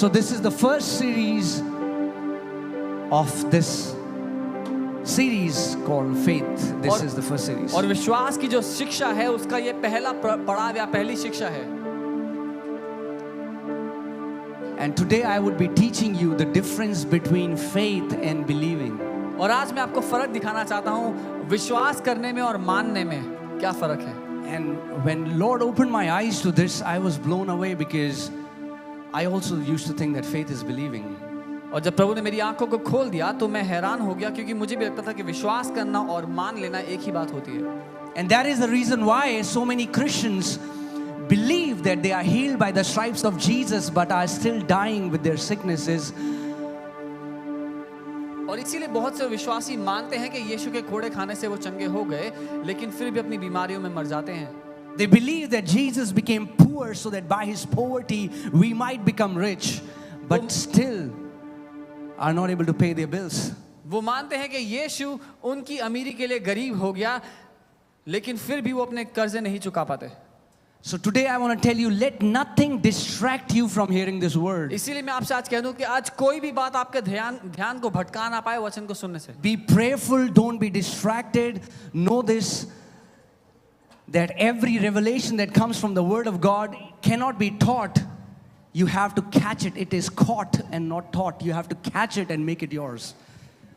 So this is the first series of this series called Faith. This is the first series. और विश्वास की जो शिक्षा है उसका ये पहला पड़ाव या पहली शिक्षा है. And today I would be teaching you the difference between faith and believing. और आज मैं आपको फर्क दिखाना चाहता हूँ विश्वास करने में और मानने में क्या फर्क है. And when Lord opened my eyes to this, I was blown away because I also used to think that faith is believing. और जब प्रभु ने मेरी आंखों को खोल दिया तो मैं हैरान हो गया क्योंकि मुझे भी लगता था कि विश्वास करना और मान लेना एक ही बात होती है. And that is the reason why so many Christians believe that they are healed by the stripes of Jesus but are still dying with their sicknesses. और इसीलिए बहुत से विश्वासी मानते हैं कि यीशु के कोड़े खाने से वो चंगे हो गए लेकिन फिर भी अपनी बीमारियों में मर जाते हैं. They believe that Jesus became poor so that by his poverty we might become rich, but still are not able to pay their bills. वो मानते हैं कि यीशु उनकी अमीरी के लिए गरीब हो गया लेकिन फिर भी वो अपने कर्जे नहीं चुका पाते. So today I want to tell you, let nothing distract you from hearing this word. इसीलिए मैं आपसे आज कह दूं कि आज कोई भी बात आपके ध्यान को भटका ना पाए वचन को सुनने से. Be prayerful, don't be distracted. Know this, that every revelation that comes from the word of God cannot be taught. You have to catch it. It is caught and not taught. You have to catch it and make it yours.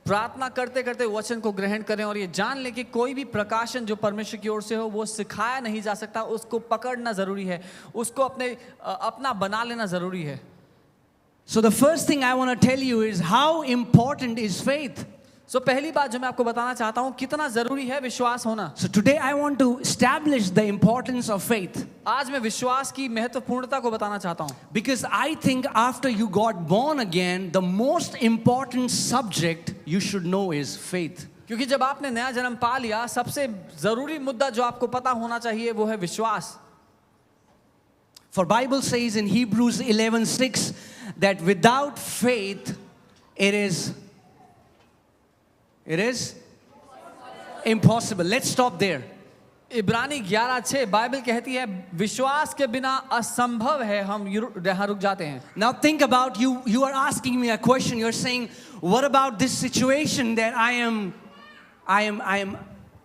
प्रार्थना करते करते वचन को ग्रहण करें और ये जान लें कि कोई भी प्रकाशन जो परमेश्वर की ओर से हो वो सिखाया नहीं जा सकता. उसको पकड़ना जरूरी है, उसको अपना बना लेना जरूरी है. So the first thing I want to tell you is how important is faith. So पहली बात जो मैं आपको बताना चाहता हूँ कितना जरूरी है विश्वास होना. So today I want to establish the importance of faith. आज मैं विश्वास की महत्वपूर्णता को बताना चाहता हूँ. Because I think after you got born again, the most important subject you should know is faith. क्योंकि जब आपने नया जन्म पा लिया सबसे जरूरी मुद्दा जो आपको पता होना चाहिए वो है विश्वास. For Bible says in Hebrews 11:6 that without faith it is impossible. Let's stop there. इब्रानी 11:6 बाइबल कहती है विश्वास के बिना असंभव है. हम यहाँ रुक जाते हैं. Now think about you are asking me a question. You're saying, what about this situation that I'm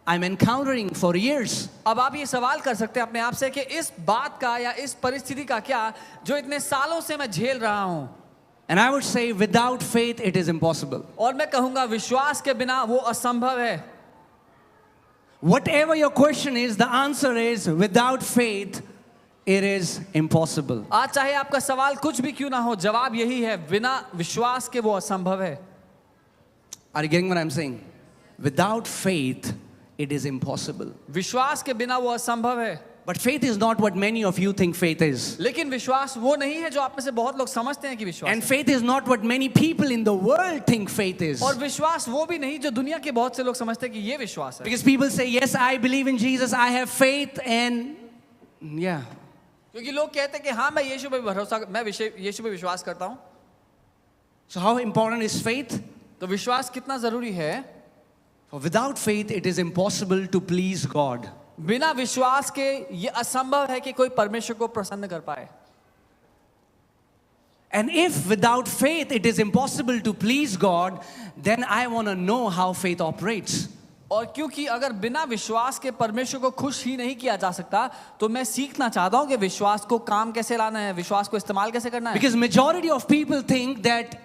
encountering for years? अब आप ये सवाल कर सकते हैं अपने आप से कि इस बात का या इस परिस्थिति का क्या जो इतने सालों से मैं झेल रहा हूँ. And I would say without faith it is impossible. और मैं कहूँगा विश्वास के बिना वो असंभव है. Whatever your question is, the answer is without faith it is impossible. आज चाहे आपका सवाल कुछ भी क्यों ना हो जवाब यही है बिना विश्वास के वो असंभव है. Are you getting what I'm saying? Without faith it is impossible. विश्वास के बिना वो असंभव है. But faith is not what many of you think faith is. लेकिन विश्वास वो नहीं है जो आप में से बहुत लोग समझते हैं कि विश्वास. And faith is not what many people in the world think faith is. और विश्वास वो भी नहीं जो दुनिया के बहुत से लोग समझते हैं कि ये विश्वास है. Because people say, yes, I believe in Jesus, I have faith, and yeah. क्योंकि लोग कहते हैं कि हाँ मैं यीशु पे यीशु पे विश्वास करता हूँ. So how important is faith? तो विश्वास कितना जरूरी है? For without faith it is impossible to please God. बिना विश्वास के ये असंभव है कि कोई परमेश्वर को प्रसन्न कर पाए. And if without faith it is impossible to please God, then I want to know how faith operates. और क्योंकि अगर बिना विश्वास के परमेश्वर को खुश ही नहीं किया जा सकता तो मैं सीखना चाहता हूं कि विश्वास को काम कैसे लाना है, विश्वास को इस्तेमाल कैसे करना है. Because majority of people think that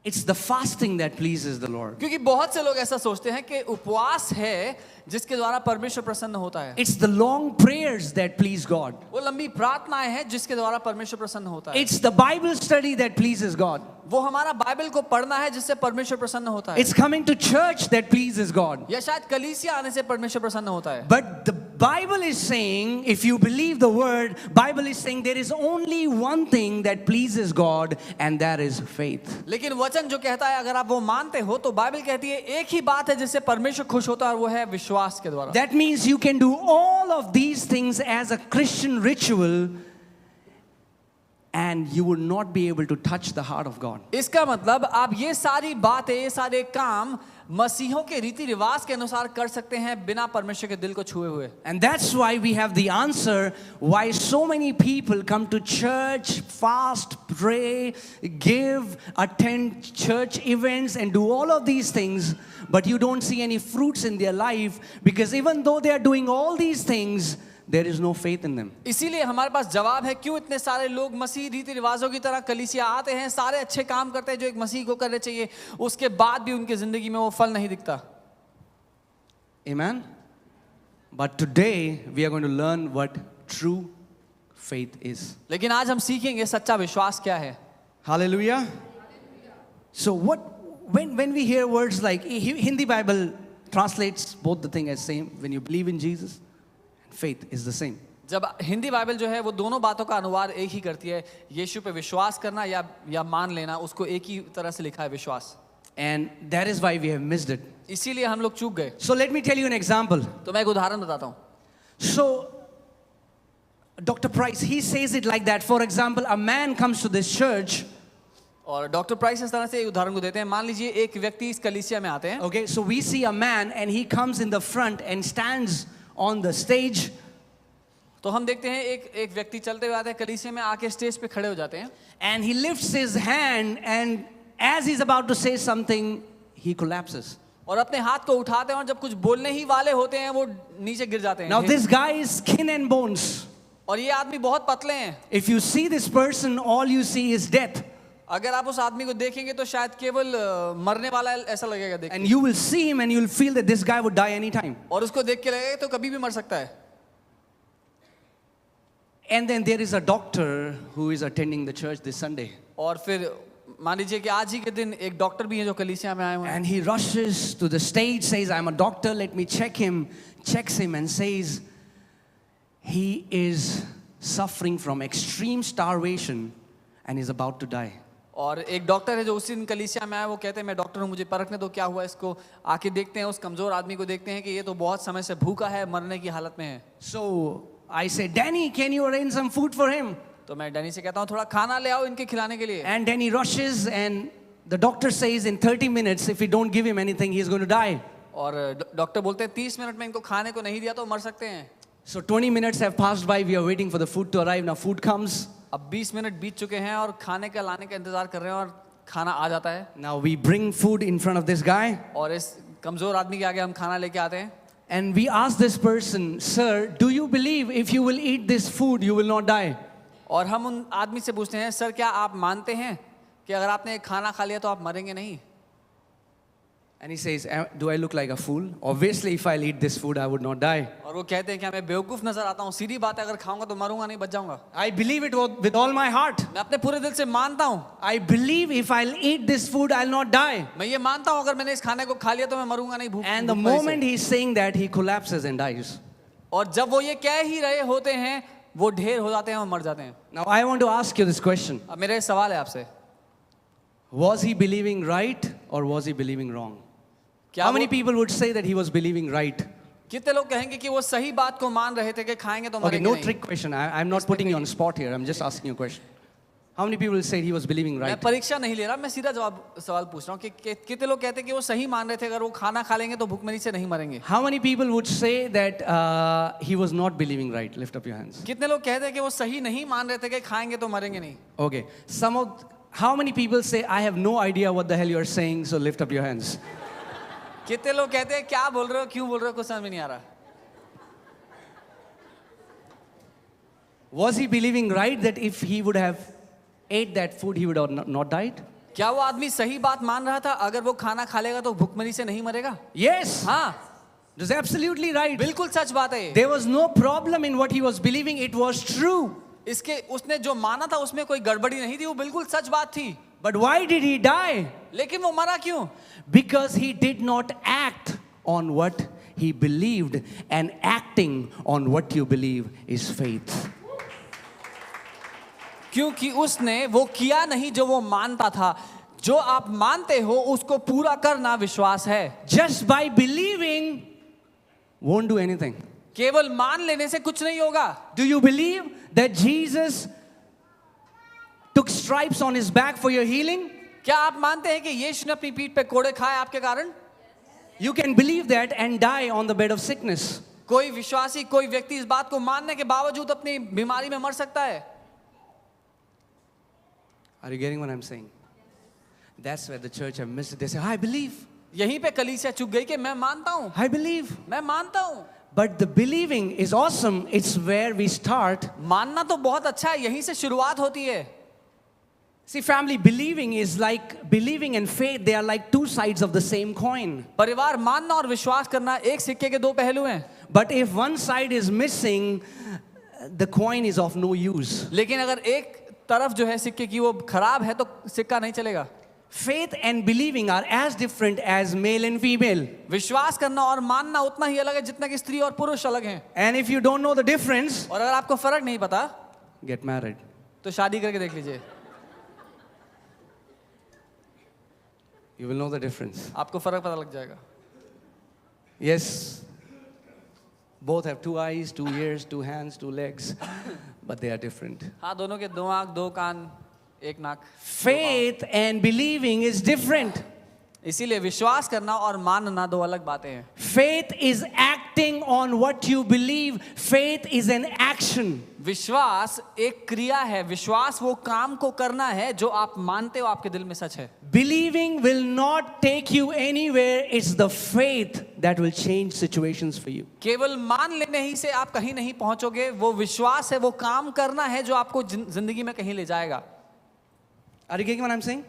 it's the fasting that pleases the Lord. क्योंकि बहुत से लोग ऐसा सोचते हैं कि उपवास है जिसके द्वारा परमेश्वर प्रसन्न होता है. It's the long prayers that please God. वो लंबी प्रार्थनाएं हैं जिसके द्वारा परमेश्वर प्रसन्न होता है. It's the Bible study that pleases God. वो हमारा बाइबल को पढ़ना है जिससे परमेश्वर प्रसन्न होता है. It's coming to church that pleases God. या शायद कलीसिया आने से परमेश्वर प्रसन्न होता है. But the Bible is saying, if you believe the word, Bible is saying there is only one thing that pleases God, and that is faith. लेकिन वचन जो कहता है अगर आप वो मानते हो तो बाइबल कहती है एक ही बात है जिससे परमेश्वर खुश होता है और वो है विश्वास के द्वारा. That means you can do all of these things as a Christian ritual and you will not be able to touch the heart of God. इसका मतलब आप ये सारी बातें ये सारे काम मसीहों के रीति रिवाज के अनुसार कर सकते हैं बिना परमेश्वर के दिल को छुए हुए। And that's why we have the answer why so many people come to church, fast, pray, give, attend church events and do all of these things, but you don't see any fruits in their life, because even though they are doing all these things, there is no faith in them. इसीलिए हमारे पास जवाब है क्यों इतने सारे लोग मसीह रीति रिवाजों की तरह कलीसिया आते हैं, सारे अच्छे काम करते हैं जो एक मसीह को करने चाहिए, उसके बाद भी उनकी जिंदगी में वो फल नहीं दिखता। Amen. But today we are going to learn what true faith is. लेकिन आज हम सीखेंगे सच्चा विश्वास क्या है। Hallelujah. So when we hear words like, Hindi Bible translates both the thing as same. When you believe in Jesus, faith is the same. जब Hindi Bible जो है वो दोनों बातों का अनुवाद एक ही करती है, यीशु पे विश्वास करना या मान लेना, उसको एक ही तरह से लिखा है विश्वास। And that is why we have missed it. इसीलिए हम लोग चूक गए। So let me tell you an example. तो मैं एक उदाहरण बताता हूँ। So Dr. Price, he says it like that. For example, a man comes to this church. और डॉक्टर प्राइस इस तरह से एक उदाहरण को देते हैं। मान लीजिए एक व्यक्ति इस कलीसिया में आते हैं। Okay, so we see a man and he comes in the front and stands on the stage. तो हम देखते हैं एक व्यक्ति चलते हुए आते हैं कलीसिया में, आके स्टेज पे खड़े हो जाते हैं। And he lifts his hand, and as he's about to say something, he collapses. और अपने हाथ को उठाते हैं और जब कुछ बोलने ही वाले होते हैं वो नीचे गिर जाते हैं। Now this guy is skin and bones. और ये आदमी बहुत पतले हैं। If you see this person, all you see is death. अगर आप उस आदमी को देखेंगे तो शायद केवल मरने वाला ऐसा लगेगा देख। And you will see him and you will feel that this guy would die anytime. और उसको देख के लगेगा तो कभी भी मर सकता है। And then there is a doctor who is attending the church this Sunday. और फिर मान लीजिए कि आज ही के दिन एक डॉक्टर भी है जो कलीसिया में आए हुए हैं। And he rushes to the stage, says, I'm a doctor, let me check him, checks him and says, he is suffering from extreme starvation and is about to die. और एक डॉक्टर है जो उसी दिन कलीसिया में आया, वो कहते हैं मैं डॉक्टर हूँ, मुझे परखने दो क्या हुआ इसको। आके देखते हैं उस कमजोर आदमी को, देखते हैं कि ये तो बहुत समय से भूखा है, मरने की हालत में है। So I say, Danny, can you arrange some food for him? तो मैं डैनी से कहता हूँ थोड़ा खाना ले आओ इनके खिलाने के लिए। And Danny rushes and the doctor says in 30 minutes, if we don't give him anything, he is going to die. और डॉक्टर बोलते हैं 30 मिनट में इनको खाने को नहीं दिया तो मर सकते हैं। So 20 minutes have passed by, we are waiting for the food to arrive. Now food comes. अब 20 मिनट बीत चुके हैं और खाने का लाने का इंतजार कर रहे हैं और खाना आ जाता है। Now we bring food in front of this guy. और इस कमजोर आदमी के आगे हम खाना लेके आते हैं। And we ask this person, sir, do you believe if you will eat this food, you will not die? और हम उन आदमी से पूछते हैं, सर क्या आप मानते हैं कि अगर आपने खाना खा लिया तो आप मरेंगे नहीं? And he says, do I look like a fool? Obviously, if I eat this food, I would not die. और वो कहते हैं कि मैं बेवकूफ नजर आता हूँ, सीधी बात है अगर खाऊंगा तो मरूंगा नहीं, बच जाऊंगा। I believe it with all my heart. मैं अपने पूरे दिल से मानता हूँ। I believe if I'll eat this food, I'll not die. मैं ये मानता हूँ अगर मैंने इस खाने को खा लिया तो मैं मरूंगा नहीं भूख। And the moment he's saying that, he collapses and dies. और जब वो ये कह ही रहे होते हैं, वो ढेर हो जाते हैं और मर जाते हैं। Now, I want to ask you this question. अब मेरा सवाल है आपसे, Was he believing right or was he believing wrong? क्या How many people would say that he was believing right? कितने लोग कहेंगे कि वो सही बात को मान रहे थे कि खाएंगे तो Okay, मरेंगे no नहीं? trick question. I'm not putting you on spot here. I'm just asking you a question. How many people will say he was believing मैं right? परीक्षा नहीं ले रहा, मैं सीधा सवाल पूछ रहा हूँ कि कितने लोग कहते हैं कि वो सही मान रहे थे, अगर वो खाना खा लेंगे तो भूखमरी से नहीं मरेंगे? How many people would say that he was not believing right? Lift up your hands. कितने लोग कहते हैं कि वो सही नहीं मान रहे थे कि खाएंगे तो मरेंगे नहीं? Okay. How many people say, I have no idea what the hell you are saying, so lift up your hands? कितने लोग कहते हैं क्या बोल रहे हो, क्यों बोल रहे हो, कुछ समझ में नहीं आ रहा? Was he believing right that if he would have ate that food, he would have not died? क्या वो आदमी सही बात मान रहा था, अगर वो खाना खा लेगा तो भूखमरी से नहीं मरेगा? Yes. हाँ, That's absolutely right. बिल्कुल सच बात है ये। There was no problem in what he was believing. It was true. इसके उसने जो माना था उसमें कोई गड़बड़ी नहीं थी, वो बिल्कुल सच बात थी। But why did he die? लेकिन वो मरा क्यों? Because he did not act on what he believed, and acting on what you believe is faith. क्योंकि उसने वो किया नहीं जो वो मानता था। जो आप मानते हो उसको पूरा करना विश्वास है। Just by believing won't do anything. केवल मान लेने से कुछ नहीं होगा। Do you believe that Jesus took stripes on his back for your healing? क्या आप मानते हैं कि यीशु ने अपनी पीठ पे कोड़े खाए आपके कारण? You can believe that and die on the bed of sickness. कोई विश्वासी, कोई व्यक्ति इस बात को मानने के बावजूद अपनी बीमारी में मर सकता है। Are you getting what I'm saying? That's where the church have missed it. They say, I believe. यहीं पे कलीसिया चुक गई कि मैं मानता हूं, I believe. मैं मानता हूं। But the believing is awesome. It's where we start. मानना तो बहुत अच्छा है, यहीं से शुरुआत होती है। See, family, believing is like believing and faith. They are like two sides of the same coin. परिवार मानना और विश्वास करना एक सिक्के के दो पहलू हैं। But if one side is missing, the coin is of no use. लेकिन अगर एक तरफ जो है सिक्के की वो खराब है तो सिक्का नहीं चलेगा। Faith and believing are as different as male and female. विश्वास करना और मानना उतना ही अलग है जितना कि स्त्री और पुरुष अलग हैं। And if you don't know the difference, और अगर आपको फर्क नहीं पता get married. तो शादी करके देख लीजिए, You will know the difference. आपको फर्क पता लग जाएगा। Yes, both have two eyes, 2 ears, 2 hands, 2 legs, but they are different. हाँ, दोनों के 2 आंख, 2 कान, 1 नाक। Faith and believing is different. इसीलिए विश्वास करना और मानना 2 अलग बातें हैं। Faith is acting on what you believe. Faith is an action. विश्वास एक क्रिया है, विश्वास वो काम को करना है जो आप मानते हो आपके दिल में सच है। Believing will not take you anywhere. It's the faith that will change situations for you. केवल मान लेने ही से आप कहीं नहीं पहुंचोगे, वो विश्वास है, वो काम करना है जो आपको जिंदगी में कहीं ले जाएगा। Are you getting what I'm saying?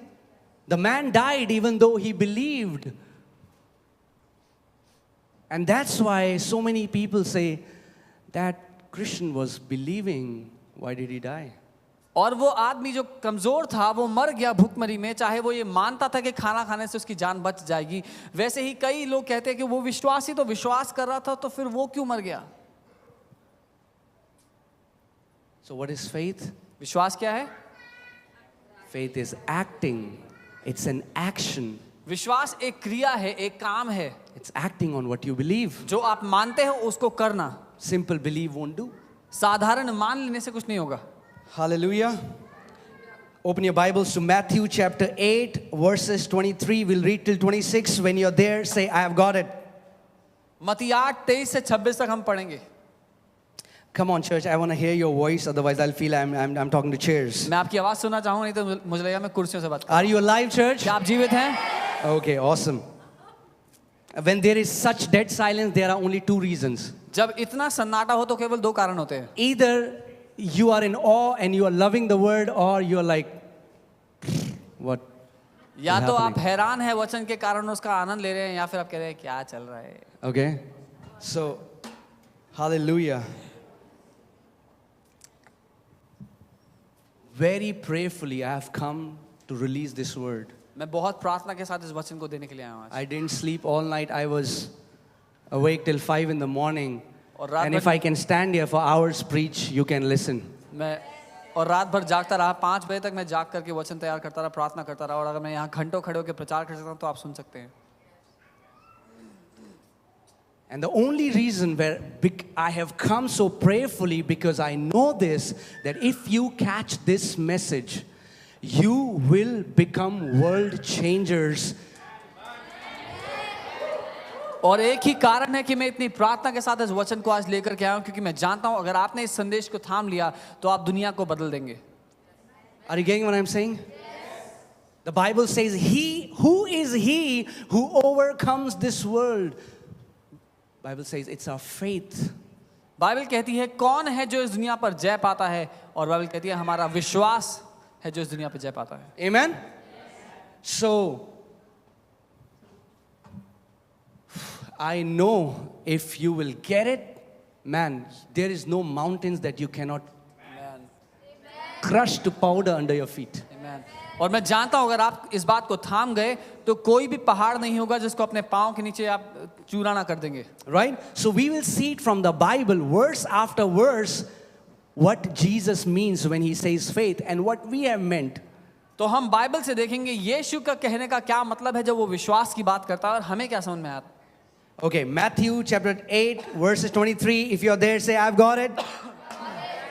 The man died even though he believed. And that's why so many people say that Christian was believing. Why did he die? और वो आदमी जो कमजोर था वो मर गया भूखमरी में, चाहे वो ये मानता था कि खाना खाने से उसकी जान बच जाएगी। वैसे ही कई लोग कहते हैं कि वो विश्वासी तो विश्वास कर रहा था, तो फिर वो क्यों मर गया? So what is faith? विश्वास क्या है? Faith is acting. It's an action. विश्वास एक क्रिया है, एक काम है। It's acting on what you believe. जो आप मानते हो उसको करना। Simple believe won't do. साधारण मान लेने से कुछ नहीं होगा। Hallelujah. Open your Bibles to Matthew chapter 8 verses 23. We'll read till 26. When you're there, say, I have got it. मत्ती 8:23 से 26 तक हम पढ़ेंगे। Come on, church. I want to hear your voice. Otherwise, I'll feel I'm talking to chairs. मैं आपकी आवाज सुनना चाहूँ, नहीं तो मुझे लगेगा मैं कुर्सियों से बात कर। Are you alive, church? क्या आप जीवित हैं? Okay, awesome. When there is such dead silence, there are only 2 reasons. जब इतना सन्नाटा हो तो केवल 2 कारण होते हैं। Either you are in awe and you are loving the word, or you are like, what? या is तो आप happening? हैरान है वचन के कारण उसका आनंद ले रहे हैं, या फिर आप कह रहे हैं क्या चल रहा है। Okay? So, hallelujah. Very prayerfully, I have come to release this word. मैं बहुत प्रार्थना के साथ इस वचन को देने के लिए आया हूँ आज। I didn't sleep all night. I was awake till 5 in the morning. और रात And if भर I can stand here for hours preach, you can listen. मैं और रात भर जागता रहा, 5 बजे तक मैं जाग करके वचन तैयार करता रहा, प्रार्थना करता रहा, और अगर मैं यहाँ घंटों खड़े होकर प्रचार कर सकता हूँ तो आप सुन सकते हैं। And the only reason where I have come so prayerfully, because I know this, that if you catch this message, you will become world changers. और एक ही कारण है कि मैं इतनी प्रार्थना के साथ इस वचन को आज लेकर के आया हूँ, क्योंकि मैं जानता हूँ अगर आपने इस संदेश को थाम लिया तो आप दुनिया को बदल देंगे। Are you getting what I'm saying? The Bible says, who is he who overcomes this world? Bible says it's our faith. Bible कहती है कौन है जो इस दुनिया पर जय पाता है, और बाइबल कहती है हमारा विश्वास है जो इस दुनिया पर जय पाता है। Amen? So, I know if you will get it, man, there is no mountains that you cannot crush to powder under your feet. Amen. और मैं जानता हूं अगर आप इस बात को थाम गए तो कोई भी पहाड़ नहीं होगा जिसको अपने पांव के नीचे आप चूरा ना कर देंगे। Right? So we will see it from the Bible, verse after verse, what Jesus means when he says faith and what we have meant. तो हम बाइबल से देखेंगे यीशु का कहने का क्या मतलब है जब वो विश्वास की बात करता है और हमें क्या समझ में आता है। Okay, Matthew chapter 8 verses 23. If you're there, say, I've got it.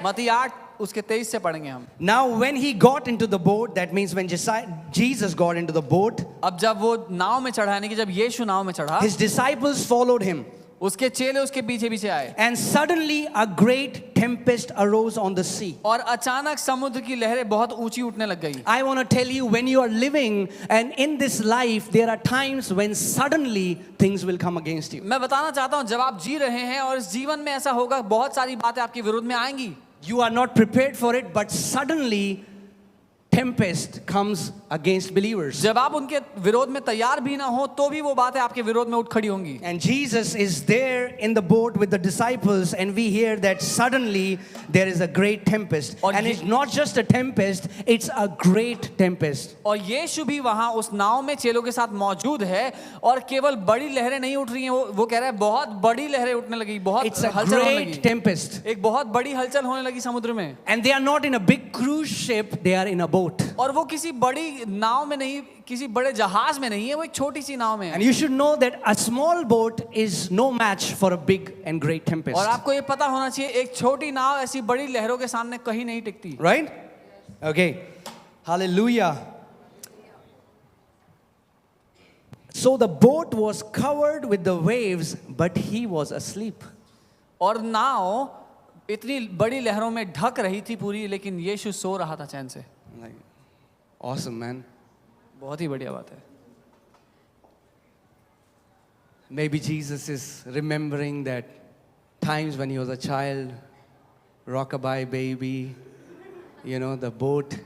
मत्ती 8 उसके 23 से पढ़ेंगे हम। Now, when he got into the boat, that means when Jesus got into the boat, अब जब वो नाव में चढ़ा, यानी कि जब यीशु नाव में चढ़ा, his disciples followed him. उसके चेले उसके पीछे पीछे आए, And suddenly a great tempest arose on the sea. और अचानक समुद्र की लहरें बहुत ऊंची उठने लग गई। I want to tell you, when you are living and in this life, there are times when suddenly things will come against you. मैं बताना चाहता हूँ, जब आप जी रहे हैं और इस जीवन में ऐसा होगा, बहुत सारी बातें आपके विरोध में आएंगी। You are not prepared for it, but suddenly tempest comes against believers. जब आप उनके विरोध में तैयार भी ना हो, तो भी वो बातें आपके विरोध में उठ खड़ी होंगी। And Jesus is there in the boat with the disciples, and we hear that suddenly there is a great tempest. और And ये- it's not just a tempest, it's a great tempest. और यीशु भी वहां उस नाव में चेलों के साथ मौजूद है, और केवल बड़ी लहरें नहीं उठ रही हैं, वो कह रहा है बहुत बड़ी लहरें उठने लगी, बहुत It's a हलचल होने great लगी, tempest. एक बहुत बड़ी हलचल होने लगी समुद्र में। And they are not in a big cruise ship, they are in a boat. और वो किसी बड़ी नाव में नहीं, किसी बड़े जहाज में नहीं है, वो एक छोटी सी नाव में And है। you should know that a small boat is no match for a big and great tempest. और आपको ये पता होना चाहिए, एक छोटी नाव ऐसी बड़ी लहरों के सामने कहीं नहीं टिकती। Right? Okay. Hallelujah. So the boat was covered with the waves, but he was asleep. और नाव इतनी बड़ी लहरों में ढक रही थी पूरी, लेकिन यीशु सो रहा था चैन से। Like, awesome, man. बहुत ही बढ़िया बात है। Maybe Jesus is remembering that times when he was a child, rockabye baby, the boat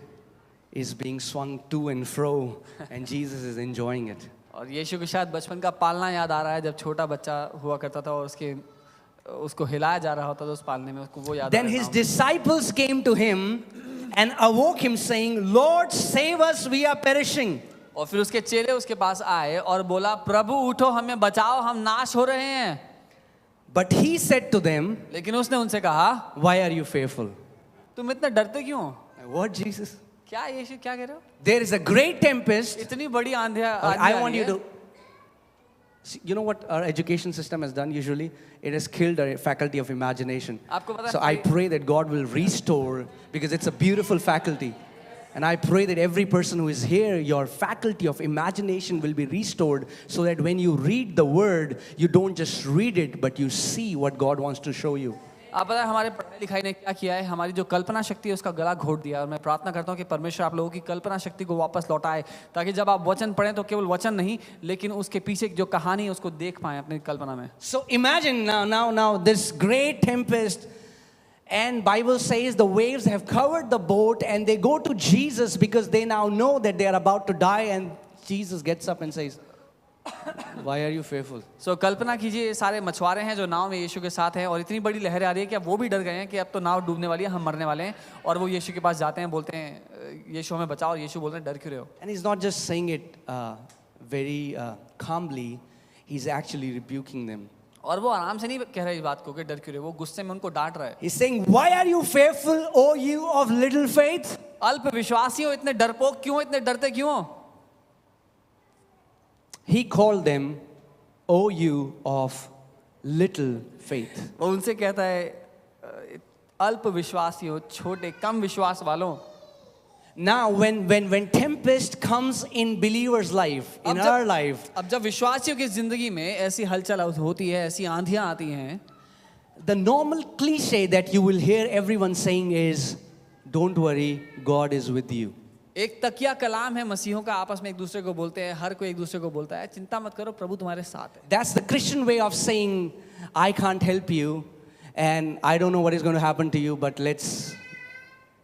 is being swung to and fro, and Jesus is enjoying it. और यीशु के शायद बचपन का पालना याद आ रहा है, जब छोटा बच्चा हुआ करता था और उसको हिलाया जा रहा होता था उस पालने में, उसको वो याद आ Then रहा his है। disciples came to him and awoke him, saying, Lord, save us, we are perishing. और फिर उसके चेले उसके पास आए और बोला, प्रभु उठो, हमें बचाओ, हम नाश हो रहे हैं। But he said to them, लेकिन उसने उनसे कहा, why are you fearful? तुम इतने डरते क्यों हो? What, Jesus? क्या यीशु, क्या कह रहे हो? There is a great tempest. इतनी बड़ी आंधियां I want you to, you know what our education system has done usually? It has killed our faculty of imagination. आपको पता है, So I pray that God will restore, because it's a beautiful faculty. And I pray that every person who is here, your faculty of imagination will be restored, so that when you read the word, you don't just read it, but you see what God wants to show you. आप पता है हमारे पढ़ाई लिखाई ने क्या किया है, हमारी जो कल्पना शक्ति है उसका गला घोट दिया। और मैं प्रार्थना करता हूँ कि परमेश्वर आप लोगों की कल्पना शक्ति को वापस लौटाए, ताकि जब आप वचन पढ़ें तो केवल वचन नहीं, लेकिन उसके पीछे जो कहानी है उसको देख पाएं अपनी कल्पना में। So imagine now this great tempest, and Bible says the waves have covered the boat, and they go to Jesus because they now know that they are about to die, and Jesus gets up and says, why are you fearful? सो कल्पना कीजिए, सारे मछुआरे हैं जो नाव में यीशु के साथ हैं, और इतनी बड़ी लहरें आ रही है कि अब वो भी डर गए हैं कि अब तो नाव डूबने वाली है, हम मरने वाले हैं। और वो यीशु के पास जाते हैं, बोलते हैं यीशु हमें बचाओ, और यीशु बोलते हैं डर क्यों रहे हो? And he's not just saying it very calmly, he's actually rebuking them. और वो आराम से नहीं कह रहा है इस बात को कि डर क्यों रहे हो, वो गुस्से में उनको डांट रहा है। He's saying, why are you fearful, O you of little faith? अल्प विश्वासी हो, इतने डरपोक क्यों, इतने डरते क्यों हो? He called them, O you of little faith. वो उनसे कहता है अल्प विश्वासी हो, छोटे कम विश्वास वालों। Now, when tempest comes in believers' life, in our life, अब जब विश्वासियों की जिंदगी में ऐसी हलचल होती है, ऐसी आंधियां आती हैं, the normal cliche that you will hear everyone saying is, don't worry, God is with you. एक तकिया कलाम है मसीहों का, आपस में एक दूसरे को बोलते हैं, हर कोई एक दूसरे को बोलता है, चिंता मत करो, प्रभु तुम्हारे साथ है। That's the Christian way of saying, I can't help you, and I don't know what is going to happen to you, but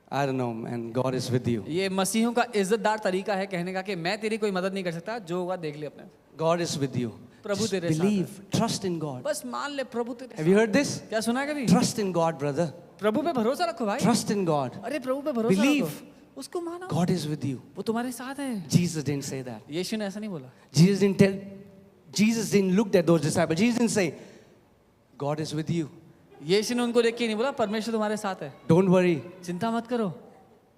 I don't know, man, God is with you. ये मसीहों का इज्जतदार तरीका है कहने का कि मैं तेरी कोई मदद नहीं कर सकता, जो होगा देख ले अपने। God is with you. Prabhu Just तेरे साथ है। believe, trust in God. बस मान ले प्रभु तेरे Have you heard this? क्या सुना है कभी? Trust in God, brother. प्रभु पे भरोसा रखो भाई। Trust in God. अरे प्रभु पे भरोसा Believe. रखो, उसको मानो, God is with you. वो तुम्हारे साथ है। Jesus didn't say that. यीशु ने ऐसा नहीं बोला। Jesus didn't look at those disciples. Jesus didn't say, God is with you. यीशु ने उनको देख के नहीं बोला परमेश्वर तुम्हारे साथ है, Don't worry. चिंता मत करो,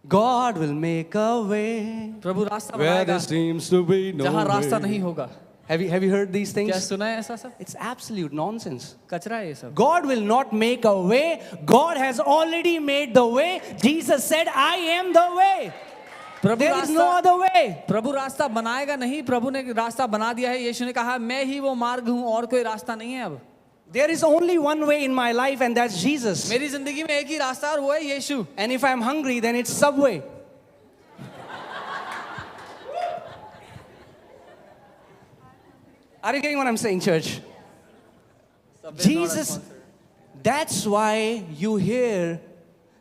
God will make a way प्रभु रास्ता where बनाएगा there seems to be no जहाँ रास्ता way. नहीं होगा। Have you heard these क्या things? सुना है ऐसा सब? It's absolute nonsense. कचरा है ये सब. God will not make a way. God has already made the way. Jesus said, I am the way. Prabhu There is no रास्ता other way. प्रभु रास्ता बनाएगा नहीं, प्रभु ने रास्ता बना दिया है. यीशु ने कहा मैं ही वो मार्ग हूँ और कोई रास्ता नहीं है. अब There is only one way in my life, and that's Jesus. मेरी जिंदगी में एक ही रास्ता और वो है यीशु. And if I'm hungry, then it's Subway. Are you getting what I'm saying, church? Jesus, that's why you hear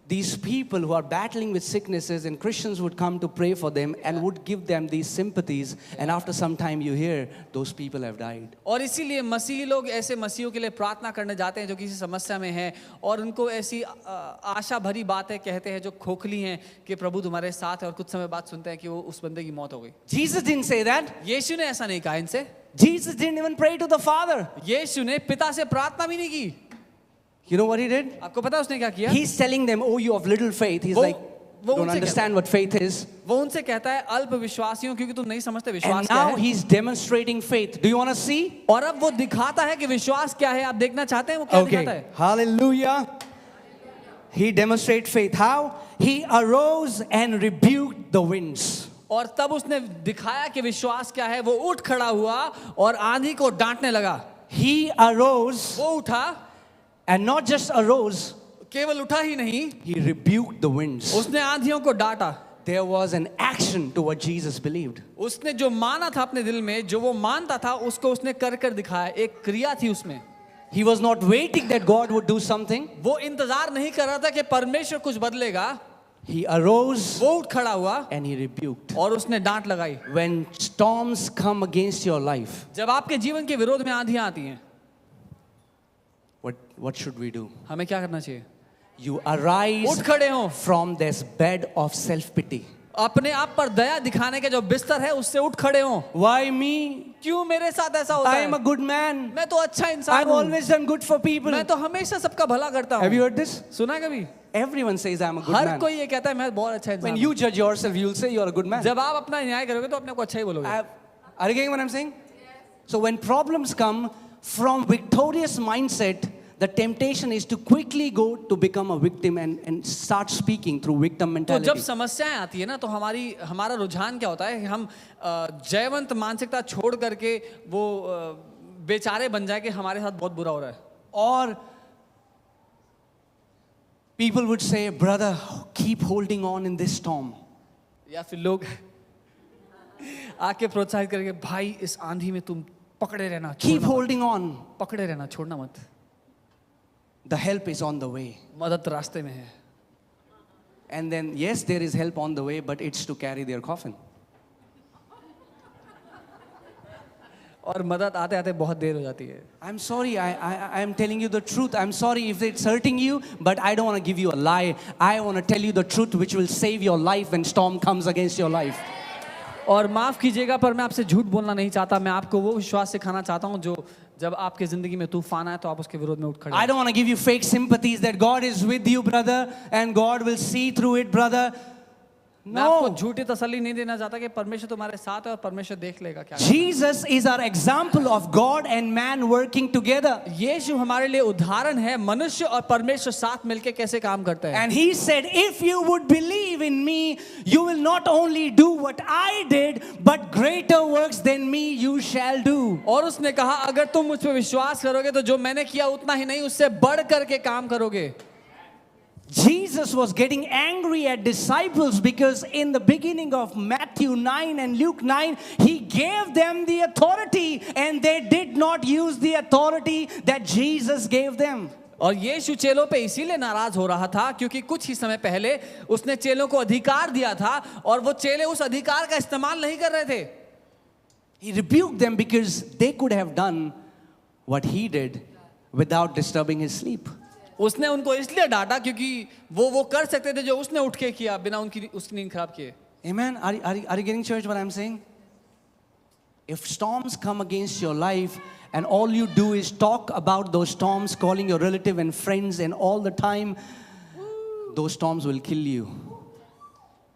these people who are battling with sicknesses, and Christians would come to pray for them and would give them these sympathies, and after some time you hear those people have died. और इसीलिए मसीही लोग ऐसे मसीहियों के लिए प्रार्थना करने जाते हैं जो किसी समस्या में हैं और उनको ऐसी आशा भरी बातें कहते हैं जो खोखली हैं कि प्रभु तुम्हारे साथ है, और कुछ समय बाद सुनते हैं कि वो उस बंदे की मौत हो गई. Jesus didn't say that. यीशु ने ऐसा नहीं कहा इनसे. Jesus didn't even pray to the Father. यीशु ने पिता से प्रार्थना भी नहीं की. You know what he did? आपको पता है उसने क्या किया? He's telling them, oh, you have little faith. He's वो- like, वो don't उनसे understand what faith is. वो उनसे कहता है अल्प विश्वासियों, क्योंकि तुम नहीं समझते And विश्वास क्या now है. he's demonstrating faith. Do you want to see? और अब वो दिखाता है कि विश्वास क्या है. आप देखना चाहते हैं वो क्या दिखाता है? Hallelujah. He demonstrates faith. How? He arose and rebuked the winds. और तब उसने दिखाया कि विश्वास क्या है. वो उठ खड़ा हुआ और आंधी को डांटने लगा. He arose वो उठा, and not just arose, केवल उठा ही नहीं, he rebuked the winds. उसने आंधियों को डांटा. There was an action to what Jesus believed. उसने जो माना था अपने दिल में, जो वो मानता था, उसको उसने कर कर दिखाया. एक क्रिया थी उसमें. He was not waiting that God would do something. वो इंतजार नहीं कर रहा था कि परमेश्वर कुछ बदलेगा. He arose वो उठ खड़ा हुआ and he rebuked. और उसने डांट लगाई. When storms come against your life, जब आपके जीवन के विरोध में आंधियां आती हैं, what should we do? हमें क्या करना चाहिए? You arise उठ खड़े हो. from this bed of self-pity. अपने आप पर दया दिखाने के जो बिस्तर है उससे उठ खड़े हो. Why me? क्यों मेरे साथ ऐसा होता I है? am a good man. मैं तो अच्छा इंसान I've हूँ. always done good for people. मैं तो हमेशा सबका भला करता Have you हूँ. heard this? सुना है कभी? Everyone says I'm a good her man. कोई ये कहता है मैं बहुत अच्छा इंसान When हूँ. you judge yourself, you'll say you're a good man. जब आप अपना न्याय करोगे तो अपने को अच्छा ही बोलोगे. Are you getting what I'm saying? So when problems come from victorious mindset, the temptation is to quickly go to become a victim and start speaking through victim तो mentality. जब समस्याएं आती है ना, तो हमारा रुझान क्या होता है कि हम जयवंत मानसिकता छोड़ करके वो बेचारे बन जाए कि हमारे साथ बहुत बुरा हो रहा है. Or people would say, brother, keep holding on in this storm. या फिर लोग आके प्रोत्साहित करके, भाई इस आंधी में तुम पकड़े रहना, Keep छोड़ना मत. holding on. पकड़े रहना, छोड़ना मत. The help is on the way. मदद रास्ते में है. And then, yes, there is help on the way, but it's to carry their coffin. और मदद आते आते बहुत देर हो जाती है. I'm sorry, I am telling you the truth. I'm sorry if it's hurting you, but I don't want to give you a lie. I want to tell you the truth which will save your life when storm comes against your life. और माफ कीजिएगा पर मैं आपसे झूठ बोलना नहीं चाहता. मैं आपको वो विश्वास सिखाना चाहता हूँ जो जब आपके जिंदगी में तूफान आए तो आप उसके विरोध में उठ खड़े. I don't want to give you fake sympathies that God is with you, brother, and God will see through it, brother. मैं आपको No. झूठी तसल्ली नहीं देना चाहता कि परमेश्वर तुम्हारे साथ है और परमेश्वर देख लेगा क्या. Jesus is our example of God and man working together. यीशु हमारे लिए उदाहरण है, मनुष्य और परमेश्वर साथ मिलके कैसे काम करते हैं. And he said, if you would believe in me, you will not only do what I did, but greater works than me you shall do. और उसने कहा अगर तुम मुझ पर विश्वास करोगे तो जो मैंने किया उतना ही नहीं, उससे बढ़ करके काम करोगे. Jesus was getting angry at disciples because in the beginning of Matthew 9 and Luke 9, he gave them the authority and they did not use the authority that Jesus gave them. और यीशु चेलों पे इसीलिए नाराज हो रहा था क्योंकि कुछ ही समय पहले उसने चेलों को अधिकार दिया था और वो चेले उस अधिकार का इस्तेमाल नहीं कर रहे थे. He rebuked them because they could have done what he did without disturbing his sleep. उसने उनको इसलिए डांटा क्योंकि वो कर सकते थे जो उसने उठ के किया बिना उसकी नींद खराब किए. Amen. Are you getting, church, what I'm saying? If storms come against your life and all you do is talk about those storms, calling your relative and friends and all the time, those storms will kill you.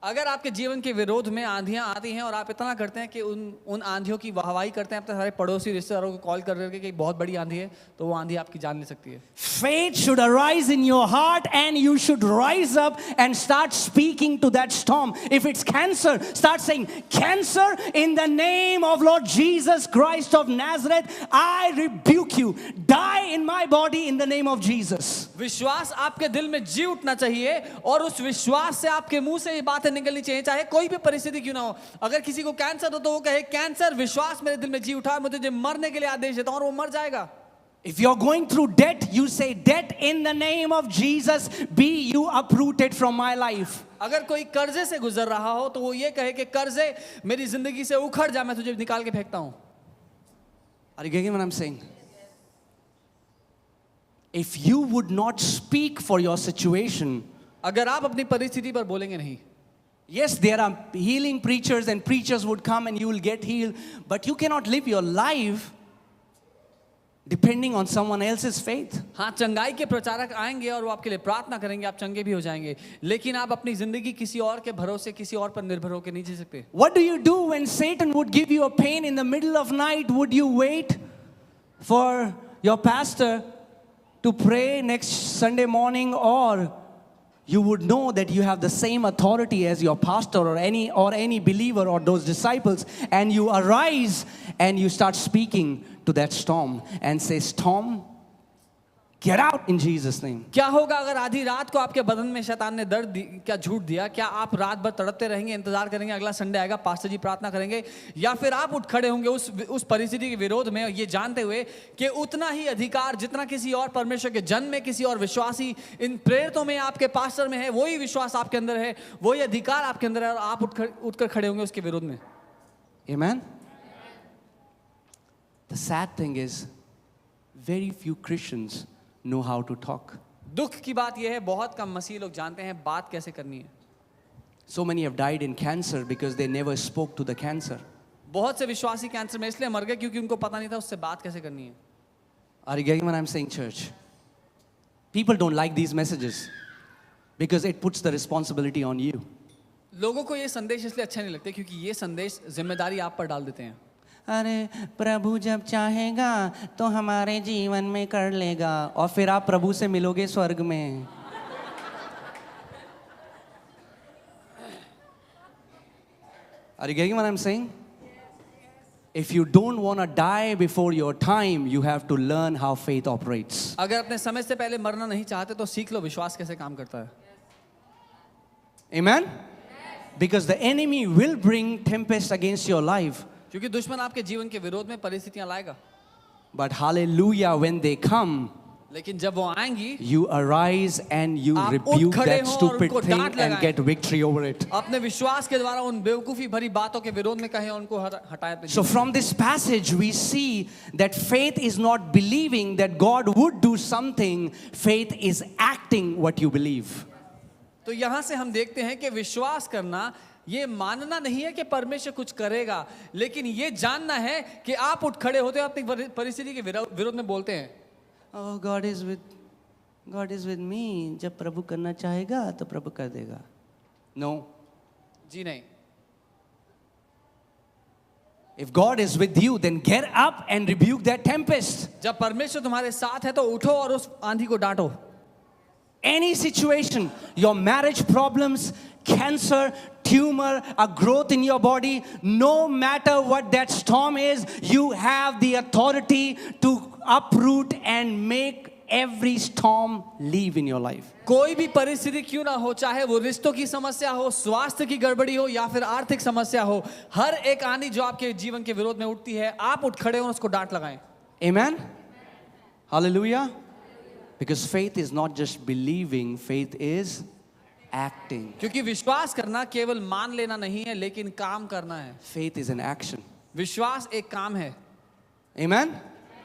अगर आपके जीवन के विरोध में आंधियां आती हैं और आप इतना करते हैं कि उन आंधियों की वाहवाही करते हैं अपने सारे पड़ोसी रिश्तेदारों को कॉल कर करके कि बहुत बड़ी आंधी है, तो वो आंधी आपकी जान ले सकती है। Faith should arise in your heart and you should rise up and start speaking to that storm. If it's cancer, start saying, "Cancer, in the name of Lord Jesus Christ of Nazareth, I rebuke you. Die in my body in the name of Jesus." विश्वास आपके दिल में जी उठना चाहिए और उस विश्वास से आपके मुंह से ये बातें निकलनी चाहिए, चाहे कोई भी परिस्थिति क्यों ना हो। अगर किसी को कैंसर हो तो वो कहे, कैंसर विश्वास मेरे दिल में जी उठा, मैं तुझे मरने के लिए आदेश देता हूं, और वो मर जाएगा। If you're going through debt, you say, "Debt, in the name of Jesus, be you uprooted from my life." अगर कोई कर्जे से गुजर रहा हो तो वो ये कहे कि कर्जे मेरी जिंदगी से उखड़ जा, मैं तुझे निकाल के फेंकता हूं। Are you getting what I'm saying? If you would not speak for your situation, अगर आप अपनी परिस्थिति पर बोलेंगे नहीं, yes, there are healing preachers and preachers would come and you will get healed, but you cannot live your life depending on someone else's faith. हाँ, चंगाई के प्रचारक आएंगे और वो आपके लिए प्रार्थना करेंगे, आप चंगे भी हो जाएंगे, लेकिन आप अपनी जिंदगी किसी और के भरोसे, किसी और पर निर्भर होकर नहीं जी सकते। What do you do when Satan would give you a pain in the middle of night? Would you wait for your pastor to pray next Sunday morning, or you would know that you have the same authority as your pastor or any believer or those disciples, and you arise and you start speaking to that storm and say, "Storm, get out in Jesus' name." क्या होगा अगर आधी रात को आपके बदन में शैतान ने दर्द क्या झूठ दिया? क्या आप रात भर तड़पते रहेंगे, इंतजार करेंगे अगला संडे आएगा, पास्टर जी प्रार्थना करेंगे, या फिर आप उठ खड़े होंगे उस परिस्थिति के विरोध में, ये जानते हुए कि उतना ही अधिकार जितना किसी और परमेश्वर के जन में, किसी और विश्वासी इन प्रेरितों में, आपके पास्टर में है, वही विश्वास आपके अंदर है, वही अधिकार आपके अंदर है, और आप उठकर खड़े होंगे उसके विरोध में। Amen? The sad thing is, very few Christians know how to talk. दुख की बात यह है, बहुत कम मसीही लोग जानते हैं बात कैसे करनी है। So many have died in cancer because they never spoke to the cancer. बहुत से विश्वासी कैंसर में इसलिए मर गए क्योंकि उनको पता नहीं था उससे बात कैसे करनी है। Are you getting what I'm saying, church? People don't like these messages because it puts the responsibility on you. लोगों को ये संदेश इसलिए अच्छा नहीं लगता क्योंकि ये संदेश जिम्मेदारी आप पर डाल देते हैं। अरे प्रभु जब चाहेगा तो हमारे जीवन में कर लेगा, और फिर आप प्रभु से मिलोगे स्वर्ग में। Are you getting what I'm saying? If you don't want to die before your time, you have to learn how faith operates. अगर अपने समय से पहले मरना नहीं चाहते तो सीख लो विश्वास कैसे काम करता है। Amen? Because the enemy will bring tempest against your life. क्योंकि दुश्मन आपके जीवन के विरोध में परिस्थितियां लाएगा। But hallelujah, when they come, लेकिन जब वो आएंगी, you arise and you आप rebuke उठ खड़े that हो और stupid उनको thing डांट and लगाएं। get victory over it. अपने विश्वास के द्वारा उन बेवकूफी भरी बातों के विरोध में कहें, उनको हटाए अपने So जीवन from this passage we see that faith is not believing that God would do something, faith is acting what you believe. से। तो यहाँ से हम देखते हैं कि विश्वास करना ये मानना नहीं है कि परमेश्वर कुछ करेगा, लेकिन ये जानना है कि आप उठ खड़े होते हो, अपनी परिस्थिति के विरोध में बोलते हैं, Oh, God is with me. जब प्रभु करना चाहेगा तो प्रभु कर देगा। No. जी नहीं। If God is with you, then get up and rebuke that tempest. जब परमेश्वर तुम्हारे साथ है तो उठो और उस आंधी को डांटो। Any situation, your marriage problems, cancer, tumor, a growth in your body, no matter what that storm is, you have the authority to uproot and make every storm leave in your life. कोई भी परिस्थिति क्यों ना हो, चाहे वो रिश्तों की समस्या हो, स्वास्थ्य की गड़बड़ी हो, या फिर आर्थिक समस्या हो, हर एक आंधी जो आपके जीवन के विरोध में उठती है, आप उठ खड़े हो और उसको डांट लगाएं। Amen? Hallelujah? Because faith is not just believing, faith is acting. क्योंकि विश्वास करना केवल मान लेना नहीं है, लेकिन काम करना है। Faith is an action. विश्वास एक काम है। Amen?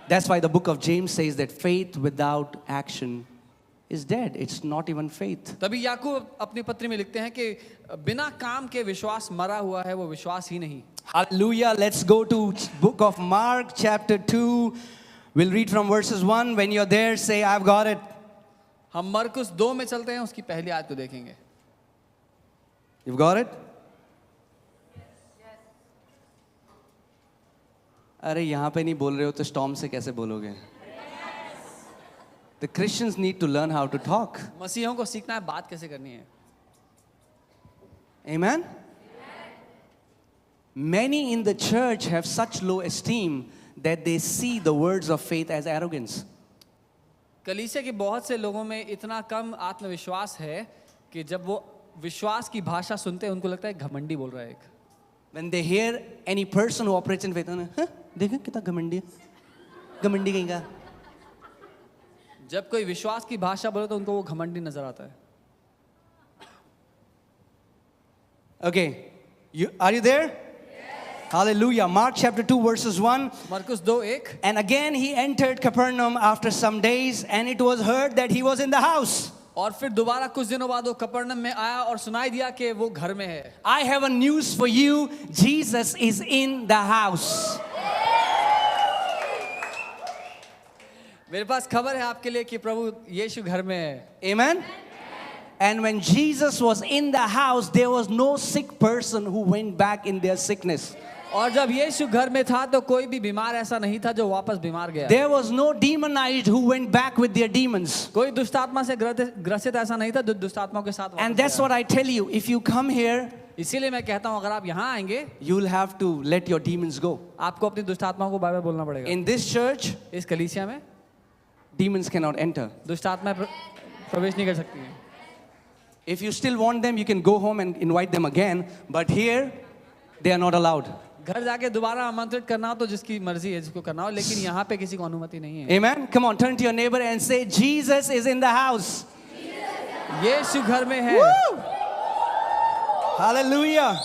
That's why the book of James says that faith without action is dead. It's not even faith. तभी याकूब अपनी पत्री में लिखते हैं कि बिना काम के विश्वास मरा हुआ है, वो विश्वास ही नहीं। Hallelujah. Let's go to book of Mark chapter 2. We'll read from verses 1. When you're there, say, I've got it. हम मरकुस 2 में चलते हैं, उसकी पहली आयत को देखेंगे। You've got it? अरे यहाँ पे नहीं बोल रहे हो तो स्टॉर्म से कैसे बोलोगे? The Christians need to learn how to talk. मसीहों को सीखना है बात कैसे करनी है. Amen? Many in the church have such low esteem that they see the words of faith as arrogance. कलीसिया के बहुत से लोगों में इतना कम आत्मविश्वास है कि जब वो विश्वास की भाषा सुनते हैं उनको लगता है घमंडी बोल रहा है एक. When they hear any person who operates in faith, देखो कितना घमंडी है, घमंडी कहीं का. जब कोई विश्वास की भाषा बोले तो उनको वो घमंडी नजर आता है. Okay, are you there? Yes. Hallelujah. Mark chapter 2 verses 1. मरकुस 2:1. And again he entered Capernaum after some days, and it was heard that he was in the house. और फिर दोबारा कुछ दिनों बाद वो कपरनम में आया और सुनाई दिया कि वो घर में है. I have a news for you. Jesus is in the house. मेरे पास खबर है आपके लिए कि प्रभु यीशु घर में है. Amen. And when Jesus was in the house, there was no sick person who went back in their sickness. और जब यीशु घर में था तो कोई भी बीमार ऐसा नहीं था जो वापस बीमार गया. There was no demonized who went back with their demons. कोई दुष्टात्मा से ग्रसित ऐसा नहीं था जो दुष्टात्माओं के साथ वापस And that's गया. what I tell you. If you come here, इसीलिए मैं कहता हूँ अगर आप यहाँ आएंगे you'll have to let your demons go. आपको अपनी दुष्टात्माओं को बाय बाय बोलना पड़ेगा. In this church, इस कलीसिया में demons cannot enter. दुष्टात्मा प्रवेश नहीं कर सकती हैं. If you still want them, you can go home and invite them again. But here, they are not allowed. घर जाके दोबारा आमंत्रित करना हो तो जिसकी मर्जी है जिसको करना हो, लेकिन यहाँ पे किसी को अनुमति नहीं है. Amen. Come on, turn to your neighbor and say, Jesus is in the house. यीशु घर में है. Woo! Hallelujah.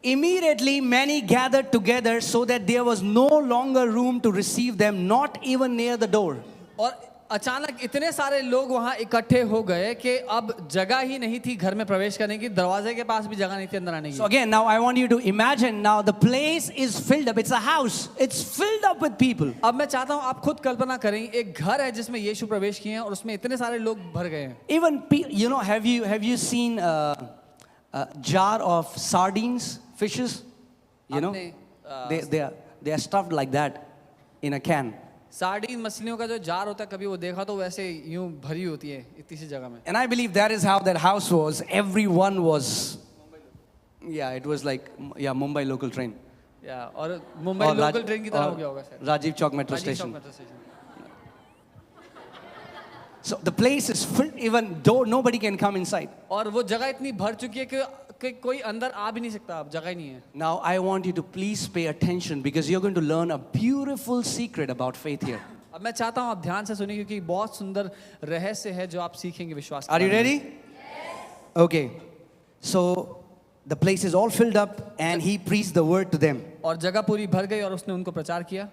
Immediately, many gathered together so that there was no longer room to receive them, not even near the door. और अचानक इतने सारे लोग वहाँ इकट्ठे हो गए कि अब जगह ही नहीं थी घर में प्रवेश करने की. दरवाजे के पास भी जगह नहीं थी अंदर आने की. So again, now I want you to imagine, now the place is filled up. It's a house. It's filled up with people. अब मैं चाहता हूँ आप खुद कल्पना करें, एक घर है जिसमें यीशु प्रवेश किए हैं और उसमें इतने सारे लोग भर गए हैं. Even, you know, have you seen a jar of sardines, fishes? You know, they are stuffed like that in a can. Sardine मछलियों का जो जार होता है, कभी वो देखा तो वैसे यूं भरी होती है इतनी सी जगह में. And I believe that is how that house was. Everyone was, yeah, it was like, yeah, Mumbai local train. या और मुंबई लोकल ट्रेन की तरह हो गया होगा शायद. Rajiv Chowk metro station. So the place is filled, even though nobody can come inside. और वो जगह इतनी भर चुकी है कि कोई अंदर आ भी नहीं सकता, अब जगह ही नहीं है. Now I want you to please pay attention because you're going to learn a beautiful secret about faith here. अब मैं चाहता हूँ आप ध्यान से सुनिए क्योंकि बहुत सुंदर रहस्य है जो आप सीखेंगे विश्वास. Are you ready? Yes. Okay. So the place is all filled up and he preached the word to them. और जगह पूरी भर गई और उसने उनको प्रचार किया.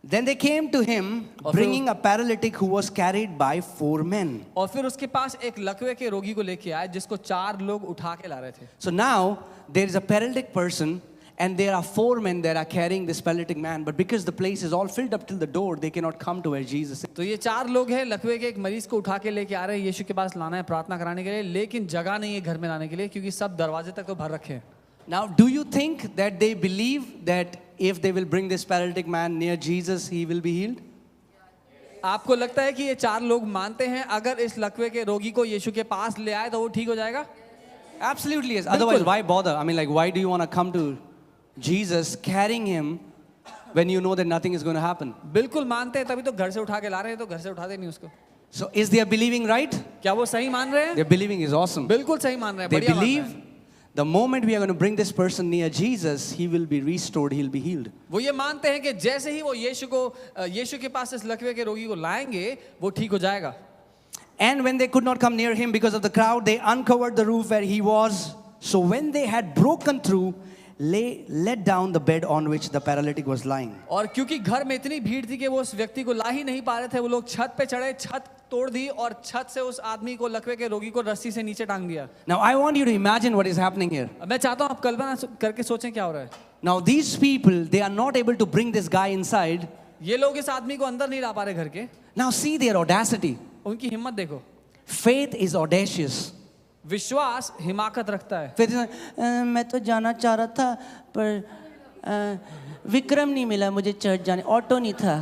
Then they came to him bringing a paralytic who was carried by 4 men. और फिर उसके पास एक लकवे के रोगी को लेके आए जिसको 4 लोग उठा के ला रहे थे. So now there is a paralytic person and there are 4 men that are carrying this paralytic man, but because the place is all filled up till the door, they cannot come to where Jesus is. तो ये 4 लोग हैं, लकवे के एक मरीज को उठा के लेके आ रहे हैं, यीशु के पास लाना है प्रार्थना कराने के लिए, लेकिन जगह नहीं है घर में लाने के लिए क्योंकि सब दरवाजे तक तो भर रखे हैं. Now, do you think that they believe that if they will bring this paralytic man near Jesus, he will be healed? आपको लगता है कि ये 4 लोग मानते हैं अगर इस लकवे के रोगी को यीशु के पास ले आए तो वो ठीक हो जाएगा? Absolutely yes. Otherwise, why bother? I mean, like, why do you want to come to Jesus carrying him when you know that nothing is going to happen? बिल्कुल मानते हैं, तभी तो घर से उठा के ला रहे हैं, तो घर से उठाते नहीं उसको. So, is their believing right? क्या वो सही मान रहे हैं? Their believing is awesome. बिल्कुल सही मान रहे हैं, They बढ़िया मान रहे believe हैं. the moment we are going to bring this person near Jesus, he will be restored, he'll be healed. वो ये मानते हैं कि जैसे ही वो यीशु के पास इस लकवे के रोगी को लाएंगे वो ठीक हो जाएगा. And when they could not come near him because of the crowd, they uncovered the roof where he was. So when they had broken through, let down the bed on which the paralytic was lying. और क्योंकि घर में इतनी भीड़ थी कि वो उस व्यक्ति को ला ही नहीं पा रहे थे, वो लोग छत पे चढ़े, छत तोड़ दी और छत से उस आदमी को, लकवे के रोगी को रस्सी से नीचे टांग दिया. Now I want you to imagine what is happening here. मैं चाहता हूँ आप कल्पना करके सोचें क्या हो रहा है. Now these people, they are not able to bring this guy inside. ये लोग इस आदमी को अंदर नहीं ला पा रहे घर के. Now see their audacity. उनकी हिम्मत देखो. Faith is audacious. विश्वास हिमाकत रखता है। Faith is not, मैं तो जाना चाह रहा था पर विक्रम नहीं मिला मुझे चर्च जाने, ऑटो नहीं था.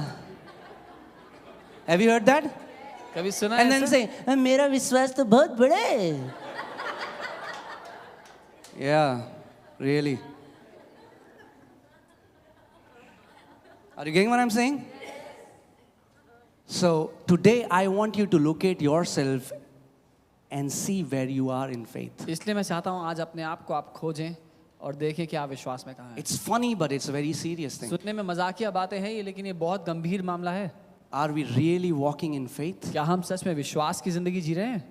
Have you heard that? कभी सुना And है then ऐसा? say, मेरा विश्वास तो बहुत बड़ा है. Yeah, really. Are you getting what I'm saying? So today I want you to locate yourself and see where you are in faith. इसलिए मैं चाहता हूँ आज अपने आप को आप खोजें और देखें कि आप विश्वास में कहाँ हैं। It's funny, but it's a very serious thing. सुनने में मजाकिया बातें हैं ये, लेकिन ये बहुत गंभीर मामला है। Are we really walking in faith? क्या हम सच में विश्वास की जिंदगी जी रहे हैं,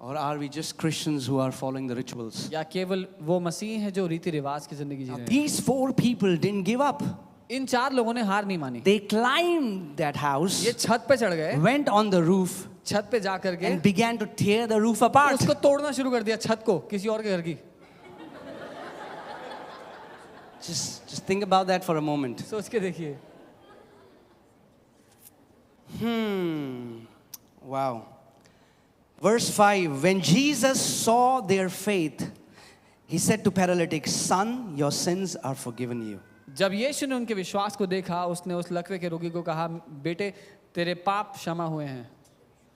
Or are we just Christians who are following the rituals? या केवल वो मसीह हैं जो रीति रिवाज की जिंदगी जी Now, रहे हैं? these 4 people didn't give up. इन 4 लोगों ने हार नहीं मानी। They climbed that house, ये छत पे चढ़ गए, went on the roof, छत पे जा करके and began to tear the roof apart. उसको तोड़ना शुरू कर दिया, छत को, किसी और के घर की। Just think about that for a moment. सोच के देखिए। Wow. Verse 5, when Jesus saw their faith, he said to paralytic, son, your sins are forgiven you. जब यीशु ने उनके विश्वास को देखा, उसने उस लकवे के रोगी को कहा, बेटे तेरे पाप क्षमा हुए हैं।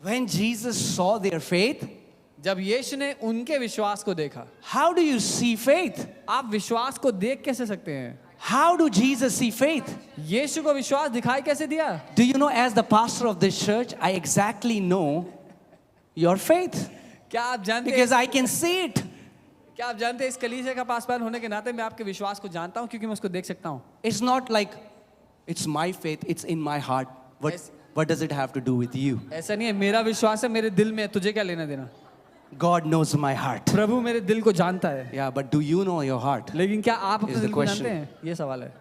When Jesus saw their faith, जब यीशु ने उनके विश्वास को देखा, how do you see faith? आप विश्वास को देख कैसे सकते हैं? How do Jesus see faith? यीशु को विश्वास दिखाई कैसे दिया? Do you know, as the pastor of this church, I exactly know your faith क्या आप जानते because हैं? I can see it. क्या आप जानते हैं इस कलीसिया का पासवान होने के नाते मैं आपके विश्वास को जानता हूं, क्योंकि मैं उसको देख सकता हूं। It's not like it's my faith, it's in my heart. What does it have to do with you? ऐसा नहीं है, मेरा विश्वास है मेरे दिल में, तुझे क्या लेना देना? God knows my heart. प्रभु मेरे दिल को जानता है। Yeah, but do you know your heart? लेकिन क्या आप अपने Is the दिल को question. जानते हैं? ये सवाल है।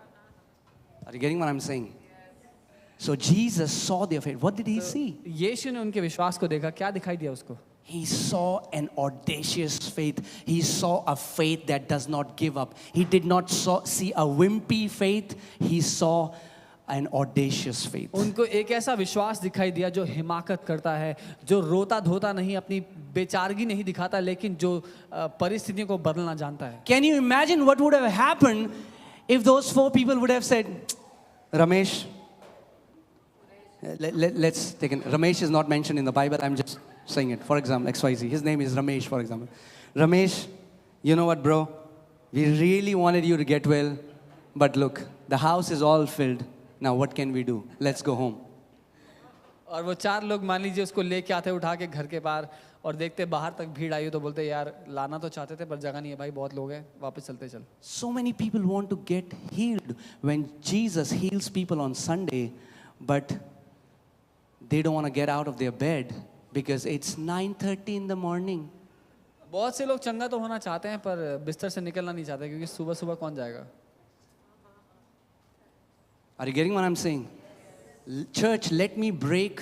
Are you getting what I'm saying? So Jesus saw their faith. What did he see? यीशु ने उनके विश्वास को देखा, क्या दिखाई दिया उसको? He saw an audacious faith. He saw a faith that does not give up. He did not see a wimpy faith. He saw an audacious faith. उनको एक ऐसा विश्वास दिखाई दिया जो हिमाकत करता है, जो रोता धोता नहीं, अपनी बेचारगी नहीं दिखाता, लेकिन जो परिस्थितियों को बदलना जानता है। Can you imagine what would have happened if those 4 people would have said, Ramesh, let's take it. Ramesh is not mentioned in the Bible. I'm just saying it. For example, XYZ. His name is Ramesh, for example. Ramesh, you know what, bro? We really wanted you to get well, but look, the house is all filled. Now what can we do? Let's go home. और वो 4 लोग मान लीजिए उसको लेके आते उठा के घर के बाहर, और देखते बाहर तक भीड़ आई हो तो बोलते यार लाना तो चाहते थे पर जगह नहीं है भाई, बहुत लोग हैं, वापस चलते चल। So many people want to get healed when Jesus heals people on Sunday, but they don't want to get out of their bed because it's 9:30 in the morning. बहुत से लोग चंगा तो होना चाहते हैं पर बिस्तर से निकलना नहीं चाहते, क्योंकि सुबह सुबह कौन जाएगा? Are you getting what I'm saying? Church, let me break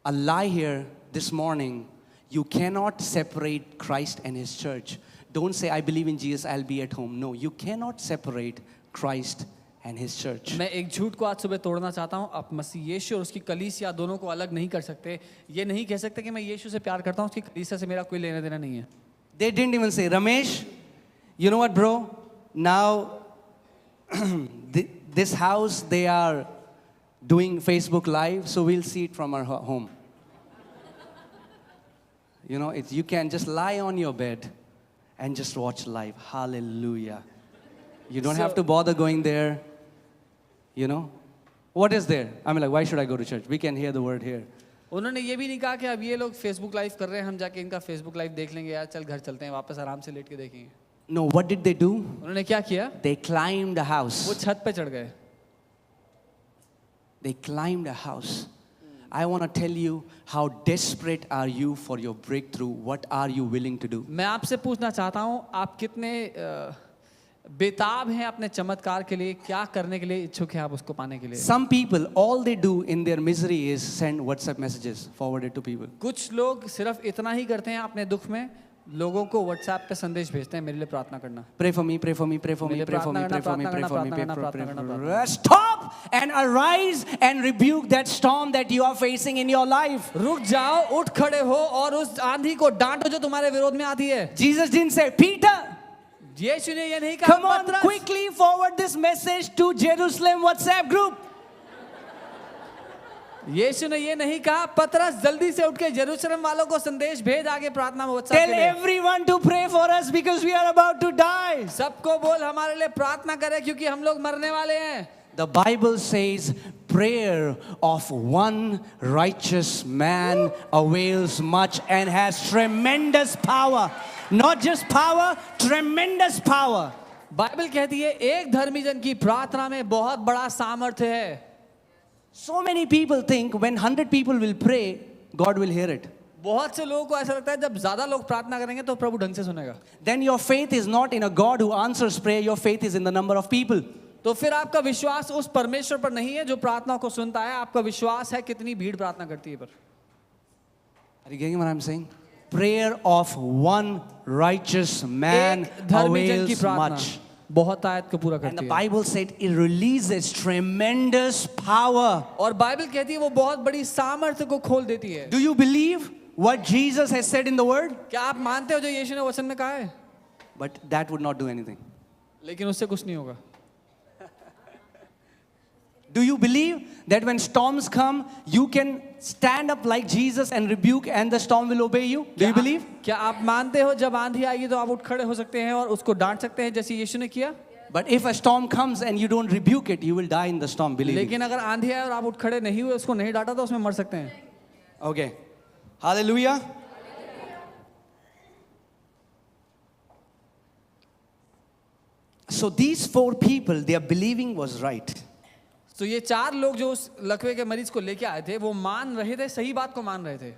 a lie here this morning. You cannot separate Christ and his church. Don't say, I believe in Jesus, I'll be at home. No, you cannot separate Christ and his church. मैं एक झूठ को आज सुबह तोड़ना चाहता हूँ। आप मसीह यीशु और उसकी कलीसिया दोनों को अलग नहीं कर सकते। ये नहीं कह सकते कि मैं यीशु से प्यार करता हूँ, उसकी कलीसिया से मेरा कोई लेना देना नहीं है। They didn't even say, Ramesh, you know what, bro? Now, this house, they are doing Facebook Live, so we'll see it from our home. You know, you can just lie on your bed and just watch live. Hallelujah. You don't have to bother going there. You know, what is there? I mean, like, why should I go to church? We can hear the word here. उन्होंने ये भी नहीं कहा कि अब ये लोग Facebook live कर रहे हैं, हम जाके इनका फेसबुक लाइव देख लेंगे, यार चल घर चलते हैं, वापस आराम से लेट के देखेंगे। No, what did they do? उन्होंने क्या किया? They climbed a house. वो छत पे चढ़ गए। They climbed a house. I want to tell you, how desperate are you for your breakthrough? What are you willing to do? मैं आपसे पूछना चाहता हूँ, आप कितने बेताब हैं अपने चमत्कार के लिए, क्या करने के लिए इच्छुक हैं आप उसको पाने के लिए? Some people, all they do in their misery is send WhatsApp messages forwarded to people. कुछ लोग सिर्फ इतना ही करते हैं अपने दुख में, लोगों को व्हाट्सएप पे संदेश भेजते हैं मेरे लिए प्रार्थना करना। Pray for me, pray for me, pray for me, मेरे pray for me, प्रार्थना pray for me, करना, pray for me, प्रार्थना pray करना, for me, प्रार्थना pray करना, for me. Stop and arise and rebuke that storm that you are facing in your life. रुक जाओ, उठ खड़े हो और उस आंधी को डांटो जो तुम्हारे विरोध में आती है। Jesus didn't say, Peter, यीशु ने ये नहीं कहा come on, पतरस, quickly forward this message to Jerusalem WhatsApp group. यीशु ने ये नहीं कहा पतरस जल्दी से उठ के यरूशलेम वालों को संदेश भेज आगे प्रार्थना में व्हाट्सएप Tell के लिए। everyone to pray for us because we are about to die. सबको बोल हमारे लिए प्रार्थना करे क्योंकि हम लोग मरने वाले हैं। The Bible says, prayer of one righteous man avails much and has tremendous power. Not just power, tremendous power. Bible कहती है एक धर्मी जन की प्रार्थना में बहुत बड़ा सामर्थ्य है। So many people think when 100 people will pray, God will hear it. बहुत से लोगों को ऐसा लगता है जब ज्यादा लोग प्रार्थना करेंगे तो प्रभु ढंग से सुनेगा। Then your faith is not in a God who answers prayer, your faith is in the number of people. तो फिर आपका विश्वास उस परमेश्वर पर नहीं है जो प्रार्थना को सुनता है, आपका विश्वास है कितनी भीड़ प्रार्थना करती है पर। Are you getting what I'm saying? Prayer of one righteous man एक धर्मी जन की avails प्रार्थना much. बहुत आयत को पूरा And the करती है। Bible said it releases tremendous power. और बाइबल कहती है वो बहुत बड़ी सामर्थ्य को खोल देती है। Do you believe what Jesus has said in the word? क्या आप मानते हो जो यीशु ने वचन में कहा है? But that would not do anything. लेकिन उससे कुछ नहीं होगा। Do you believe that when storms come, you can stand up like Jesus and rebuke and the storm will obey you? Do you believe? क्या आप मानते हो जब आंधी आएगी तो आप उठ खड़े हो सकते हैं और उसको डांट सकते हैं जैसे यीशु ने किया? But if a storm comes and you don't rebuke it, you will die in the storm, believe me. लेकिन अगर आंधी आए और आप उठ खड़े नहीं हुए, उसको नहीं डांटा तो उसमें मर सकते हैं। Okay. Hallelujah. So these 4 people, their believing was right. तो ये 4 लोग जो उस लकवे के मरीज को लेके आए थे वो मान रहे थे, सही बात को मान रहे थे।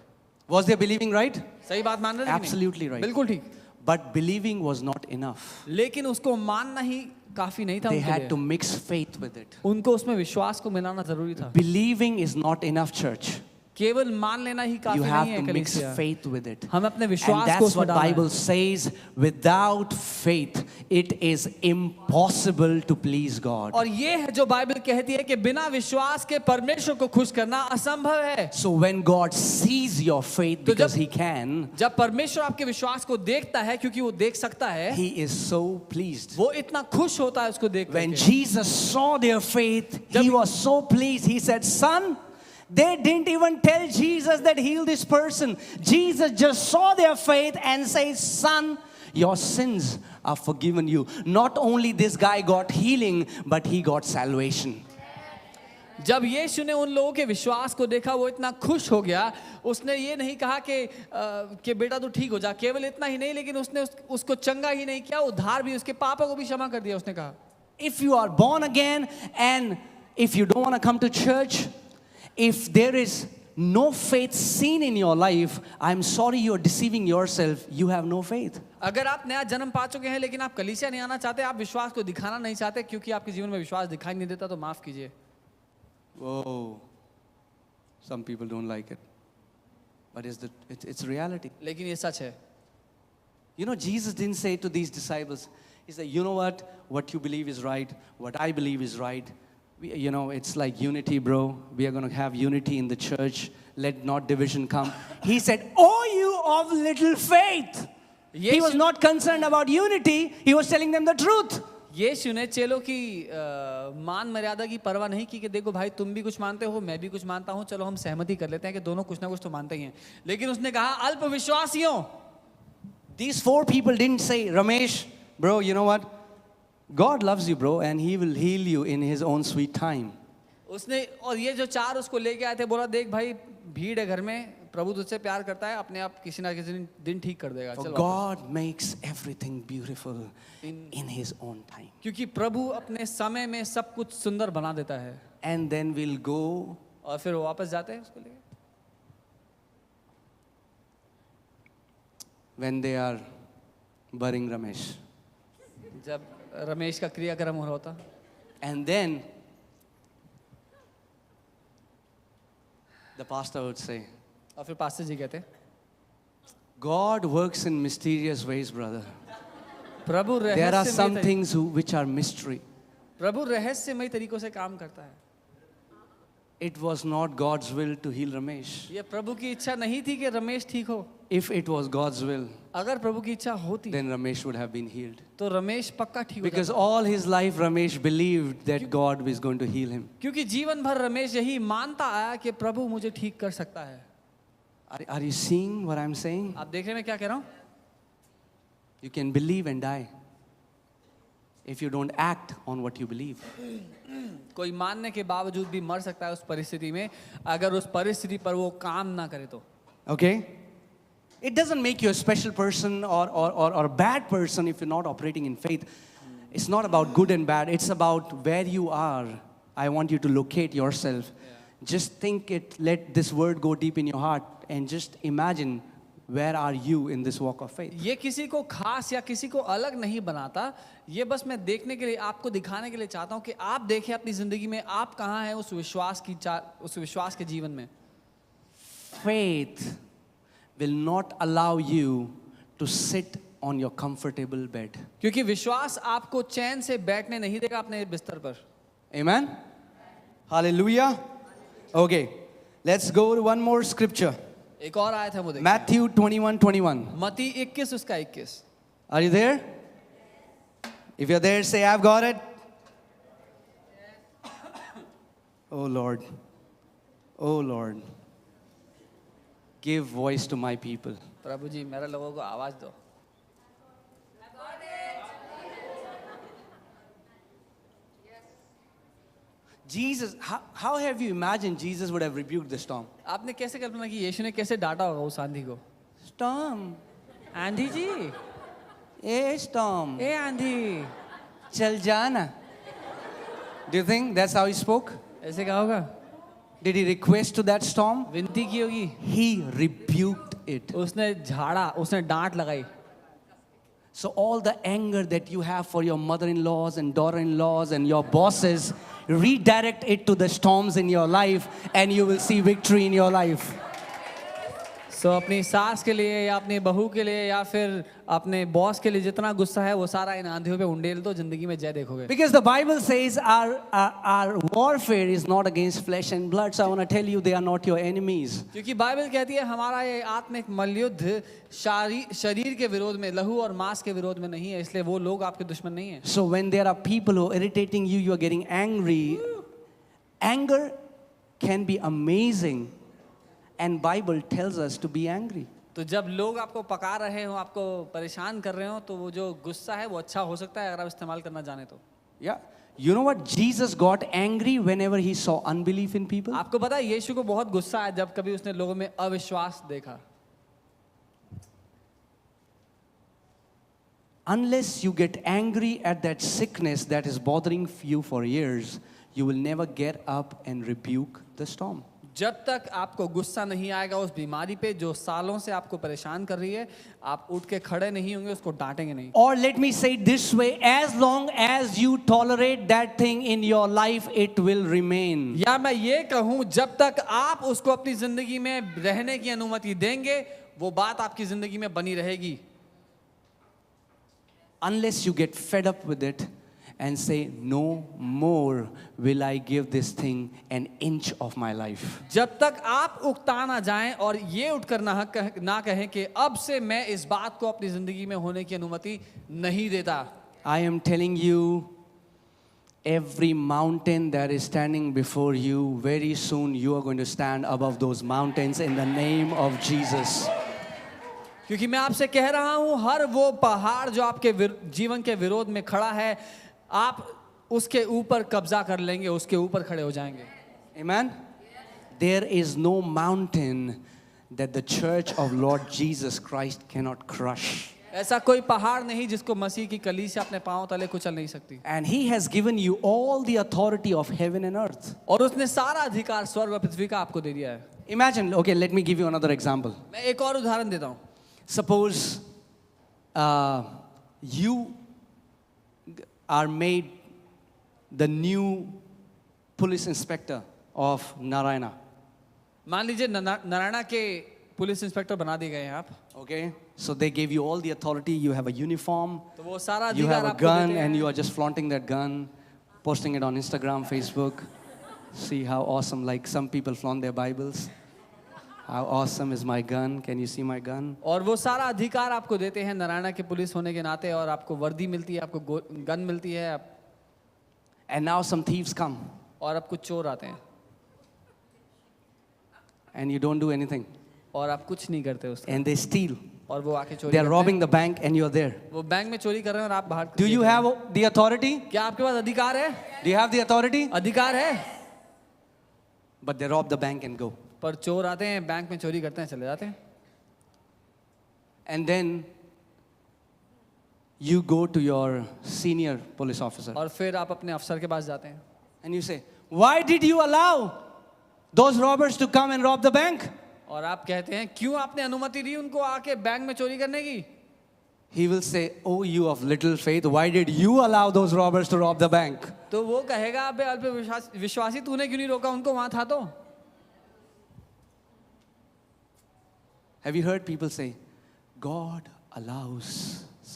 Was their believing right? सही बात मान रहे थे कि नहीं? Absolutely right. बिल्कुल ठीक। But believing was not enough. लेकिन उसको मानना ही काफी नहीं था They उनके had to लिए। mix faith with it. उनको उसमें विश्वास को मिलाना जरूरी था। Believing is not enough, church. केवल मान लेना ही काफी You नहीं have है to mix कलीसिया। faith with it. हम अपने And विश्वास को that's उसमें what डालना है। Bible says. Without faith, it is impossible to please God. और ये है जो बाइबल कहती है कि बिना विश्वास के परमेश्वर को खुश करना असंभव है। So when God sees your faith, तो because He can, जब परमेश्वर आपके विश्वास को देखता है क्योंकि वो देख सकता है, He is so pleased. वो इतना खुश होता है उसको देख When करके। Jesus saw their faith, He was so pleased. He said, Son, they didn't even tell Jesus that heal this person. Jesus just saw their faith and says, Son, your sins are forgiven you. Not only this guy got healing, but he got salvation. जब यीशु ने उन लोगों के विश्वास को देखा वो इतना खुश हो गया, उसने ये नहीं कहा कि बेटा तू ठीक हो जा, केवल इतना ही नहीं लेकिन उसने उसको चंगा ही नहीं किया, उद्धार भी, उसके पापों को भी क्षमा कर दिया। उसने कहा If you are born again and if you don't want to come to church, if there is no faith seen in your life, I'm sorry, you're deceiving yourself. You have no faith. अगर आप नया जन्म पा चुके हैं लेकिन आप कलीसिया नहीं आना चाहते, आप विश्वास को दिखाना नहीं चाहते क्योंकि आपके जीवन में विश्वास दिखाई नहीं देता, तो माफ कीजिए। Whoa. Some people don't like it. But it's reality. लेकिन ये सच है। You know, Jesus didn't say to these disciples, He said, you know what you believe is right, what I believe is right. It's like unity, bro. We are going to have unity in the church. Let not division come. He said, oh, you of little faith. He was not concerned about unity. He was telling them the truth. यीशु ने चेलों की मान मर्यादा की परवाह नहीं की कि देखो भाई तुम भी कुछ मानते हो, मैं भी कुछ मानता हूँ, चलो हम सहमति कर लेते हैं कि दोनों कुछ ना कुछ तो मानते ही हैं। लेकिन उसने कहा अल्पविश्वासियों। These 4 people didn't say, Ramesh, bro, you know what? God loves you, bro, and He will heal you in His own sweet time. उसने और ये जो 4 उसको लेके आए थे, बोला देख भाई भीड़ है घर में, प्रभु तुझसे प्यार करता है, अपने आप किसी ना किसी दिन ठीक कर देगा। For चलो God makes everything beautiful in His own time. क्योंकि प्रभु अपने समय में सब कुछ सुंदर बना देता है। And then we'll go. और फिर वो वापस जाते हैं उसको लेके। When they are burying Ramesh. जब रमेश का क्रियाक्रम हो रहा होता, And then the pastor would say, और फिर पास्टर जी कहते God works in mysterious ways, brother. Prabhu There are some रहस्यमय things which are mystery. प्रभु रहस्यमय तरीकों से काम करता है. It was not God's will to heal Ramesh. ये प्रभु की इच्छा नहीं थी कि रमेश ठीक हो. If it was God's will, अगर प्रभु की इच्छा होती then Ramesh would have been healed. तो रमेश पक्का ठीक हो Because जाता. all his life Ramesh believed that God was going to heal him. क्योंकि जीवन भर रमेश यही मानता आया कि प्रभु मुझे ठीक कर सकता है. Are you seeing what I'm saying? आप देख रहे हैं मैं क्या कह रहा हूँ? You can believe and die if you don't act on what you believe. कोई मानने के बावजूद भी मर सकता है उस परिस्थिति में, अगर उस परिस्थिति पर वो काम ना करे तो. Okay? It doesn't make you a special person or a bad person if you're not operating in faith. It's not about good and bad. It's about where you are. I want you to locate yourself. Just think it, let this word go deep in your heart and just imagine where are you in this walk of faith. ये किसी को खास या किसी को अलग नहीं बनाता. ये बस मैं देखने के लिए, आपको दिखाने के लिए चाहता हूँ कि आप देखें अपनी जिंदगी में आप कहाँ हैं उस विश्वास के जीवन में. Faith will not allow you to sit on your comfortable bed. क्योंकि विश्वास आपको चैन से बैठने नहीं देगा अपने बिस्तर पर. Amen? Hallelujah. Okay, let's go to one more scripture. एक और आयत है वो देखिए. Matthew 21:21. मत्ती 21 उसका 21. Are you there? If you're there, say, I've got it. Oh Lord. Oh Lord. Give voice to my people. प्रभु जी मेरे लोगों को आवाज दो. Jesus, how have you imagined Jesus would have rebuked the storm? आपने कैसे कल्पना की यीशु ने कैसे डांटा होगा उस आंधी को? Storm. आंधी जी, Hey, storm. ए आंधी. Chal jana. Do you think that's how he spoke? ऐसे क्या होगा? Did he request to that storm? विनती की होगी. He rebuked it. उसने झाड़ा, उसने डांट लगाई. So all the anger that you have for your mother-in-laws and daughter-in-laws and your bosses, redirect it to the storms in your life and you will see victory in your life. सो अपनी सास के लिए या अपनी बहू के लिए या फिर अपने बॉस के लिए जितना गुस्सा है वो सारा इन आंधियों पे उंडेल दो, जिंदगी में जय देखोगे. Because the Bible says our warfare is not against flesh and blood. So I want to tell you, they are not your enemies. क्योंकि बाइबल कहती है हमारा ये आत्मिक मल्लयुद्ध शरीर के विरोध में, लहू और मांस के विरोध में नहीं है, इसलिए वो लोग आपके दुश्मन नहीं है. So when there are people who are irritating you, you are getting angry. Anger can be amazing. And Bible tells us to be angry. तो जब लोग आपको पका रहे हो, आपको परेशान कर रहे हो, तो वो जो गुस्सा है वो अच्छा हो सकता है अगर आप इस्तेमाल करना जाने तो. Yeah. You know what? Jesus got angry whenever he saw unbelief in people. आपको पता है यीशु को बहुत गुस्सा आया जब कभी उसने लोगों में अविश्वास देखा. Unless you get angry at that sickness that is bothering you for years, you will never get up and rebuke the storm. जब तक आपको गुस्सा नहीं आएगा उस बीमारी पे जो सालों से आपको परेशान कर रही है, आप उठ के खड़े नहीं होंगे, उसको डांटेंगे नहीं. Or let me say it this way, as long as you tolerate that thing in your life, it will remain. या मैं ये कहूँ जब तक आप उसको अपनी जिंदगी में रहने की अनुमति देंगे, वो बात आपकी जिंदगी में बनी रहेगी. Unless you get fed up with it and say, no more will I give this thing an inch of my life. जब तक आप उकता ना जाएं और ये उठकर ना कहें कि अब से मैं इस बात को अपनी जिंदगी में होने की अनुमति नहीं देता. I am telling you, every mountain that is standing before you, very soon you are going to stand above those mountains in the name of Jesus. क्योंकि मैं आपसे कह रहा हूं हर वो पहाड़ जो आपके जीवन के विरोध में खड़ा है, आप उसके ऊपर कब्जा कर लेंगे, उसके ऊपर खड़े हो जाएंगे. Amen? There is no mountain that the church of Lord Jesus Christ cannot crush. ऐसा कोई पहाड़ नहीं जिसको मसीह की कलीसिया अपने पांव तले कुचल नहीं सकती. And he has given you all the authority of heaven and earth. और उसने सारा अधिकार स्वर्ग और पृथ्वी का आपको दे दिया है. Imagine, okay, let me give you another example. मैं एक और उदाहरण देता हूं. Suppose you are made the new police inspector of Narayana. मान लीजिए नारायणा के पुलिस इंस्पेक्टर बना दिए गए हैं आप। Okay? So they gave you all the authority. You have a uniform, तो वो सारा you have अधिकार a आपको gun, देते and हैं। you are just flaunting that gun, posting it on Instagram, Facebook. See how awesome, like some people flaunt their Bibles. How awesome is my gun? Can you see my gun? और वो सारा अधिकार आपको देते हैं नारायणा के police होने के नाते, और आपको वर्दी मिलती है, आपको गन मिलती है, And now some thieves come, और अब कुछ चोर आते हैं and you don't do anything. और आप कुछ नहीं करते उसका, And they steal. और वो आके चोरी They are करते robbing the bank, and you are there. हैं। वो बैंक में चोरी कर रहे हैं और आप बाहर Do you have the authority? क्या आपके पास अधिकार है? Do you have the authority? अधिकार है, But they rob the bank and go. पर चोर आते हैं, बैंक में चोरी करते हैं, चले जाते हैं। And then you go to your senior police officer और फिर आप अपने अफसर के पास जाते हैं and you say, "Why did you allow those robbers to come and rob the bank?" और आप कहते हैं क्यों आपने अनुमति दी उनको आके बैंक में चोरी करने की? He will say, "Oh, you of little faith, why did you allow those robbers to rob the bank?" तो वो कहेगा अबे अल्प विश्वासी तूने क्यों नहीं रोका उनको, वहां था तो। Have you heard people say, "God allows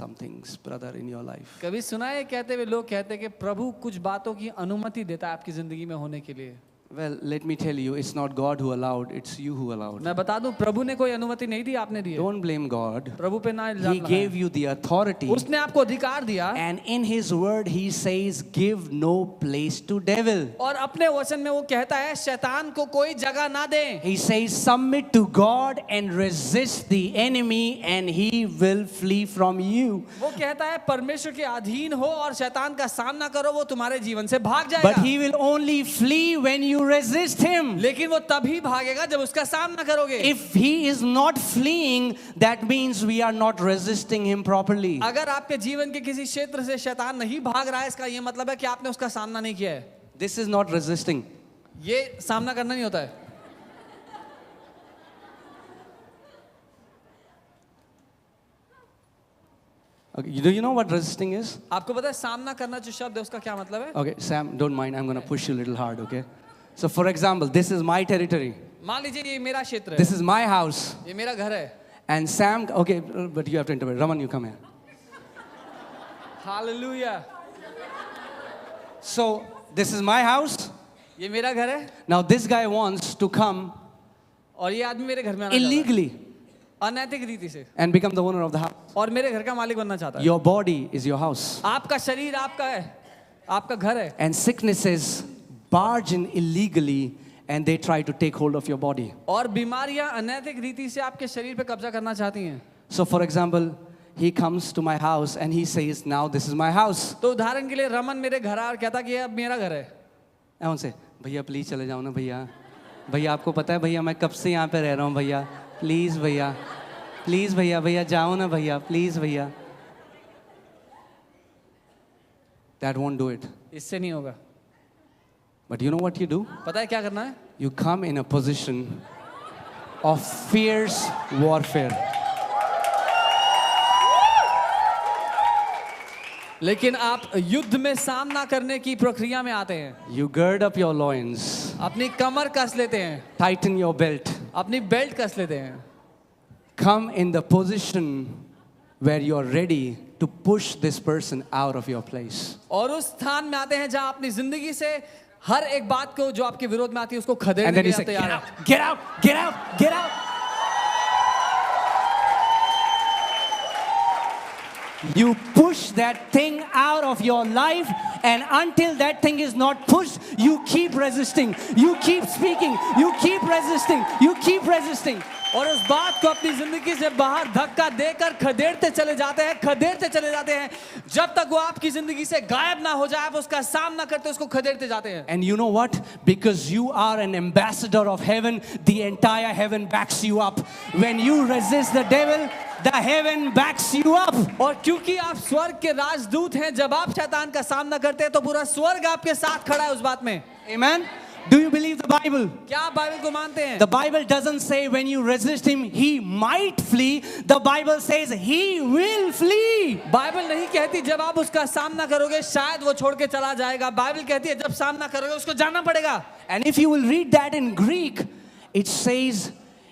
some things, brother, in your life"? कभी सुना है कहते हुए लोग कहते हैं कि प्रभु कुछ बातों की अनुमति देता है आपकी जिंदगी में होने के लिए? Well, let me tell you, it's not God who allowed, it's you who allowed. मैं बता दूं प्रभु ने कोई अनुमति नहीं दी, आपने दी है। Don't blame God. प्रभु पे ना इल्जाम He लगाएं। gave you the authority, उसने आपको अधिकार दिया, and in His word He says, "Give no place to devil." और अपने वचन में वो कहता है शैतान को कोई जगह ना दें। He says, "Submit to God and resist the enemy, and he will flee from you." वो कहता है परमेश्वर के अधीन हो और शैतान का सामना करो, वो तुम्हारे जीवन से भाग But जाएगा। he will only flee when you resist him. लेकिन वो तभी भागेगा जब उसका सामना करोगे। If he is not fleeing, that means we are not resisting him properly. अगर आपके जीवन के किसी क्षेत्र से शैतान नहीं भाग रहा है, इसका ये मतलब है कि आपने उसका सामना नहीं किया है। This is not resisting. ये सामना करना नहीं होता है। Okay, do you know what resisting is? आपको पता है सामना करना जो शब्द है उसका क्या मतलब है? Okay, Sam, don't mind. I'm going to push you a little hard, okay? So, for example, this is my territory. मान लीजिए ये मेरा क्षेत्र है, This is my house. ये मेरा घर है। And Sam, okay, but you have to interpret. Raman, you come here. Hallelujah. So, this is my house. ये मेरा घर है Now, this guy wants to come और ये आदमी मेरे घर में आना चाहता है, illegally अनैतिक रीति से, and become the owner of the house. और मेरे घर का मालिक बनना चाहता है। Your body is your house. आपका शरीर आपका है, आपका घर है, And sicknesses barge in illegally and they try to take hold of your body. और बीमारियां अनैतिक रीति से आपके शरीर पे कब्जा करना चाहती हैं। So, for example, he comes to my house and he says, "Now this is my house." तो उदाहरण के लिए रमन मेरे घर आया और कहता कि ये अब मेरा घर है। I won't say, "भैया प्लीज चले जाओ ना भैया, भैया आपको पता है भैया मैं कब से यहाँ पे रह रहा हूँ भैया, प्लीज भैया, प्लीज भैया, भैया जाओ ना भैया, प्लीज भैया." That won't do it. इससे नहीं होगा। But you know what you do? पता है क्या करना है? You come in a position of fierce warfare. लेकिन आप युद्ध में सामना करने की प्रक्रिया में आते हैं। You gird up your loins, अपनी कमर कस लेते हैं, tighten your belt, अपनी बेल्ट कस लेते हैं, come in the position where you're ready to push this person out of your place. और उस स्थान में आते हैं जहां अपनी जिंदगी से हर एक बात को जो आपके विरोध में आती है उसको And खदेड़ने then के you लिए say, आप "Get तैयार out, हैं। get out, get out, get out." You push that thing out of your life, and until that thing is not pushed, you keep resisting. You keep speaking. You keep resisting. You keep resisting. और उस बात को अपनी जिंदगी से बाहर धक्का देकर खदेड़ते चले जाते हैं, खदेड़ते चले जाते हैं, जब तक वो आपकी जिंदगी से गायब ना हो जाए आप उसका सामना करते उसको खदेड़ते जाते हैं। And you know what? Because you are an ambassador of heaven, the entire heaven backs you up. When you resist the devil, the heaven backs you up. और क्योंकि आप स्वर्ग के राजदूत हैं, जब आप शैतान का सामना करते हैं तो पूरा स्वर्ग आपके साथ खड़ा है उस बात में। Amen? Do you believe the Bible? क्या आप बाइबल को मानते हैं? The Bible doesn't say when you resist him, he might flee. The Bible says he will flee. Bible नहीं कहती जब आप उसका सामना करोगे शायद वो छोड़ के चला जाएगा। बाइबल कहती है जब सामना करोगे उसको जाना पड़ेगा। And if you will read that in Greek, it says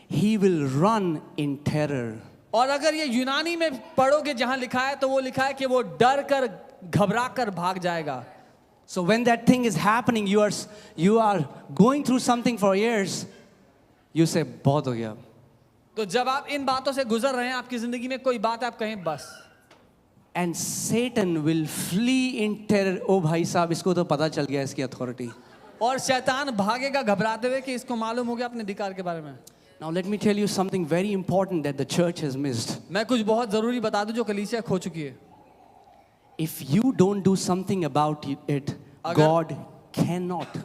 he will run in terror. और अगर ये यूनानी में पढ़ोगे जहां लिखा है तो वो लिखा है कि वो डर कर घबरा कर भाग जाएगा. So when that thing is happening, you are going through something for years, you say, बहुत हो गया. तो जब आप इन बातों से गुजर रहे हैं, आपकी जिंदगी में कोई बात आप कहें बस. And Satan will flee in terror. Oh भाई साहब, इसको तो पता चल गया इसकी authority. और शैतान भागेगा घबराते हुए कि इसको मालूम हो गया अपने अधिकार के बारे में. Now let me tell you something very important that the church has missed. मैं कुछ बहुत जरूरी बता दूं जो कलीसिया खो चुकी है. If you don't do something about it, God cannot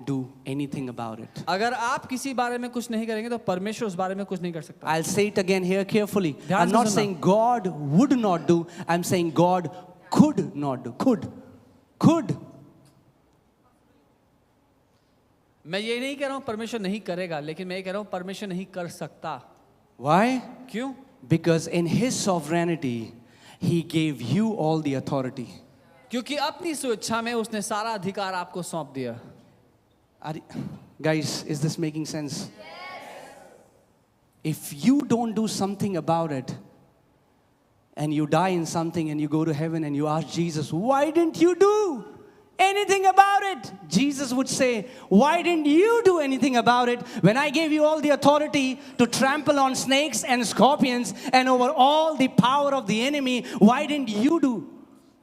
do anything about it. अगर आप किसी बारे में कुछ नहीं करेंगे तो परमेश्वर उस बारे में कुछ नहीं कर सकता. I'll say it again here carefully. ध्यान I'm से not सुनना. saying God would not do. I'm saying God could not do. Could. मैं ये नहीं कह रहा हूँ परमेश्वर नहीं करेगा, लेकिन मैं ये कह रहा हूँ परमेश्वर नहीं कर सकता. Why? क्यों? Because in His sovereignty, He gave you all the authority. क्योंकि अपनी स्वेच्छा में उसने सारा अधिकार आपको सौंप दिया. Guys, is this making sense? If you don't do something about it, and you die in something and you go to heaven and you ask Jesus, why didn't you do anything about it? Jesus would say, why didn't you do anything about it when I gave you all the authority to trample on snakes and scorpions and over all the power of the enemy? Why didn't you do?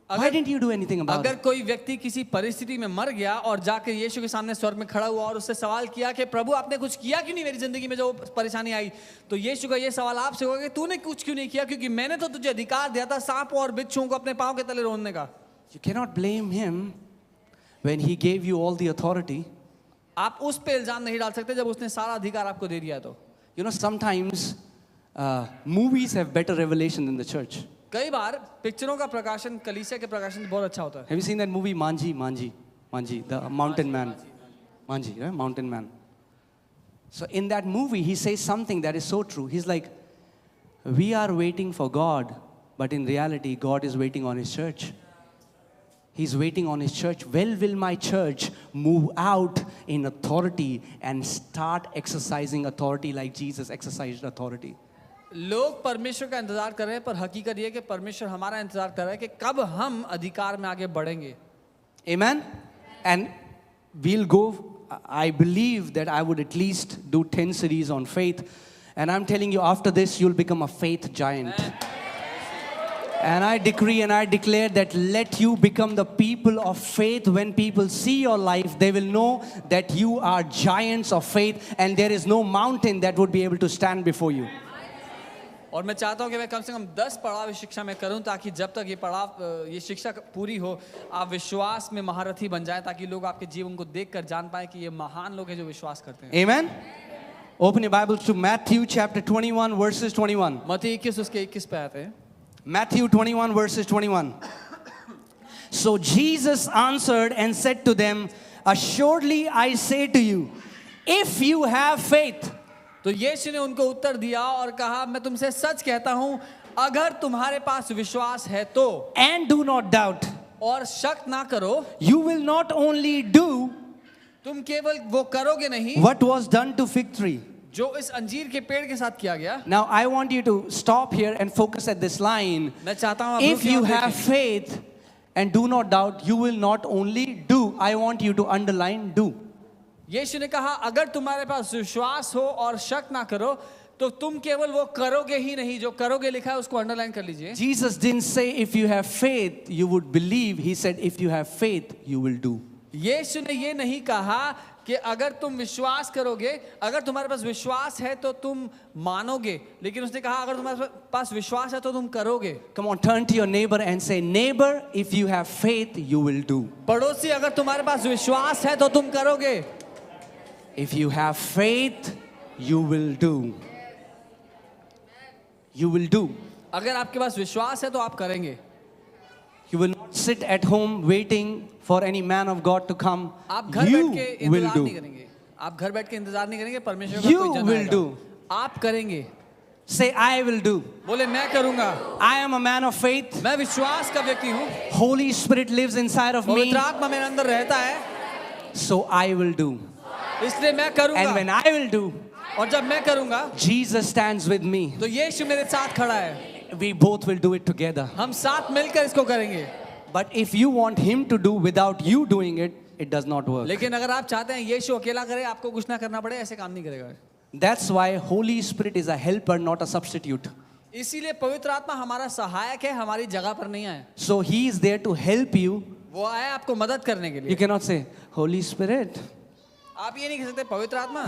Why didn't you do anything about अगर it? कोई व्यक्ति किसी परिस्थिति में मर गया और जाकर यीशु के सामने स्वर्ग में खड़ा हुआ और उससे सवाल किया कि प्रभु आपने कुछ किया क्यों नहीं मेरी जिंदगी में जो परेशानी आई, तो यीशु का ये सवाल आपसे होगा कि तूने कुछ क्यों नहीं किया, क्योंकि मैंने तो तुझे अधिकार दिया था सांपों और बिच्छुओं को अपने पांव के तले रोंदने का. You cannot blame him when he gave you all the authority. आप उस पे इल्जाम नहीं डाल सकते जब उसने सारा अधिकार आपको दे दिया. तो You know, sometimes movies have better revelation than the church. कई बार पिक्चरों का प्रकाशन कलीसिया के प्रकाशन से बहुत अच्छा होता है. Have you seen that movie Manji, the mountain man? Manji, right? Mountain man. So in that movie, he says something that is so true. He's like, we are waiting for God, but in reality, God is waiting on His church. He's waiting on His church. Well, will my church move out in authority and start exercising authority like Jesus exercised authority? लोग परमेश्वर का इंतजार कर रहे हैं, पर हकीकत ये है कि परमेश्वर हमारा इंतजार कर रहा है कि कब हम अधिकार में आगे बढ़ेंगे. Amen? And we'll go, I believe that I would at least do 10 series on faith. And I'm telling you, after this, you'll become a faith giant. And I decree and I declare that let you become the people of faith. When people see your life, they will know that you are giants of faith and there is no mountain that would be able to stand before you. और मैं चाहता हूं कि मैं कम से कम 10 पड़ाव इस शिक्षा में करूं, ताकि जब तक ये शिक्षा पूरी हो आप विश्वास में महारथी बन जाएं, ताकि लोग आपके जीवन को देखकर जान पाएं कि ये महान लोग हैं जो विश्वास करते हैं. Amen? Open your Bibles to Matthew chapter 21 verses 21. मत्ती 21 उसके 21 पे आते हैं. Matthew 21 verses 21. So Jesus answered and said to them, assuredly I say to you, if you have faith. तो यीशु ने उनको उत्तर दिया और कहा, मैं तुमसे सच कहता हूं, अगर तुम्हारे पास विश्वास है तो, And do not doubt. और शक ना करो, You will not only do तुम केवल वो करोगे नहीं what was done to fig tree. जो इस अंजीर के पेड़ के साथ किया गया. Now I want you to stop here and focus at this line. मैं चाहता हूं आप If रुकिए you और have देखें. faith and do not doubt, you will not only do. I want you to underline do. यीशु ने कहा, अगर तुम्हारे पास विश्वास हो और शक ना करो तो तुम केवल वो करोगे ही नहीं, जो करोगे लिखा है उसको अंडरलाइन कर लीजिए. Jesus didn't say if you have faith you would believe. He said if you have faith you will do. यीशु ने ये नहीं कहा कि अगर तुम विश्वास करोगे, अगर तुम्हारे पास विश्वास है तो तुम मानोगे, लेकिन उसने कहा अगर तुम्हारे पास विश्वास है तो तुम करोगे. Come on, turn to your neighbor and say, neighbor, if you have faith you will do. पड़ोसी, अगर तुम्हारे पास विश्वास है तो तुम करोगे. If you have faith you will do. You will do. अगर आपके पास विश्वास है तो आप करेंगे. You will not sit at home waiting for any man of God to come. आप घर You बैठ के will इंतजार नहीं do. करेंगे. आप घर बैठ के इंतजार नहीं करेंगे परमेश्वर का You कोई जन will आएगा. do. आप करेंगे. Say, I will do. बोले मैं करूंगा. I am a man of faith. मैं विश्वास का व्यक्ति हूँ. Holy Spirit lives inside of me. पवित्र आत्मा मेरे अंदर रहता है, So I will do. इसलिए मैं And करूंगा. when I will do, और जब मैं करूंगा Jesus stands with me. तो यीशु मेरे साथ खड़ा है, We both will do it together. हम साथ मिलकर इसको करेंगे। But if you want him to do without you doing it, it does not work. लेकिन अगर आप चाहते हैं यीशु अकेला करे, आपको कुछ ना करना पड़े, ऐसे काम नहीं करेगा। That's why Holy Spirit is a helper, not a substitute. इसीलिए पवित्र आत्मा हमारा सहायक है, हमारी जगह पर नहीं आए। So he is there to help you. वो आया आपको मदद करने के You लिए। cannot say, Holy Spirit, आप ये नहीं कह सकते पवित्र आत्मा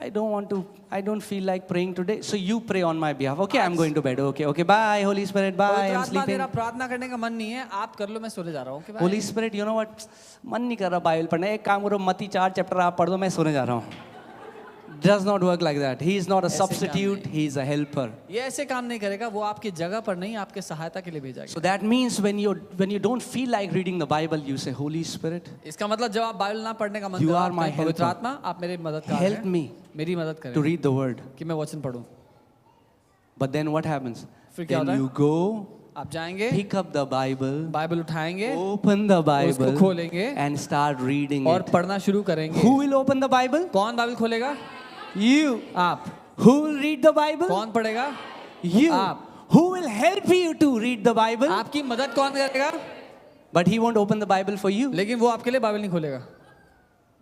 I don't feel like praying today. So you pray on my behalf. Okay, I'm going to bed. Okay, bye, Holy Spirit, bye, पवित्र I'm आत्मा sleeping. मेरा प्रार्थना करने का मन नहीं है, आप कर लो, मैं सोने जा रहा हूँ। Holy Spirit, you know what? मन नहीं कर रहा बाइबल पढ़ना, एक काम करो, मत्ती 4 चैप्टर आप पढ़ दो, मैं सोने जा रहा हूँ. Does not work like that. He is not a substitute, he is a helper. ये ऐसे काम नहीं करेगा, वो आपकी जगह पर नहीं, आपके सहायता के लिए भेजा So गया। that means when you don't feel like reading the Bible, you say, Holy Spirit, इसका मतलब जब आप बाइबल ना पढ़ने का मन You करे, are आप my कहें, पवित्र helper. आत्मा आप मेरे मददगार help हैं, me मेरी मदद to करें read the word. कि मैं वचन पढूं। But then what happens? फिर क्या Then होता है? you go, आप जाएंगे, pick up the Bible, Bible उठाएंगे open the उसको Bible, खोलेंगे and start reading और it. पढ़ना शुरू करेंगे। Who will open the Bible? कौन बाइबल खोलेगा? You. आप। Who will read the Bible? कौन पढ़ेगा? You. आप। Who will help you to read the Bible? आपकी मदद कौन करेगा? But he won't open the Bible for you. लेकिन वो आपके लिए बाइबल नहीं खोलेगा।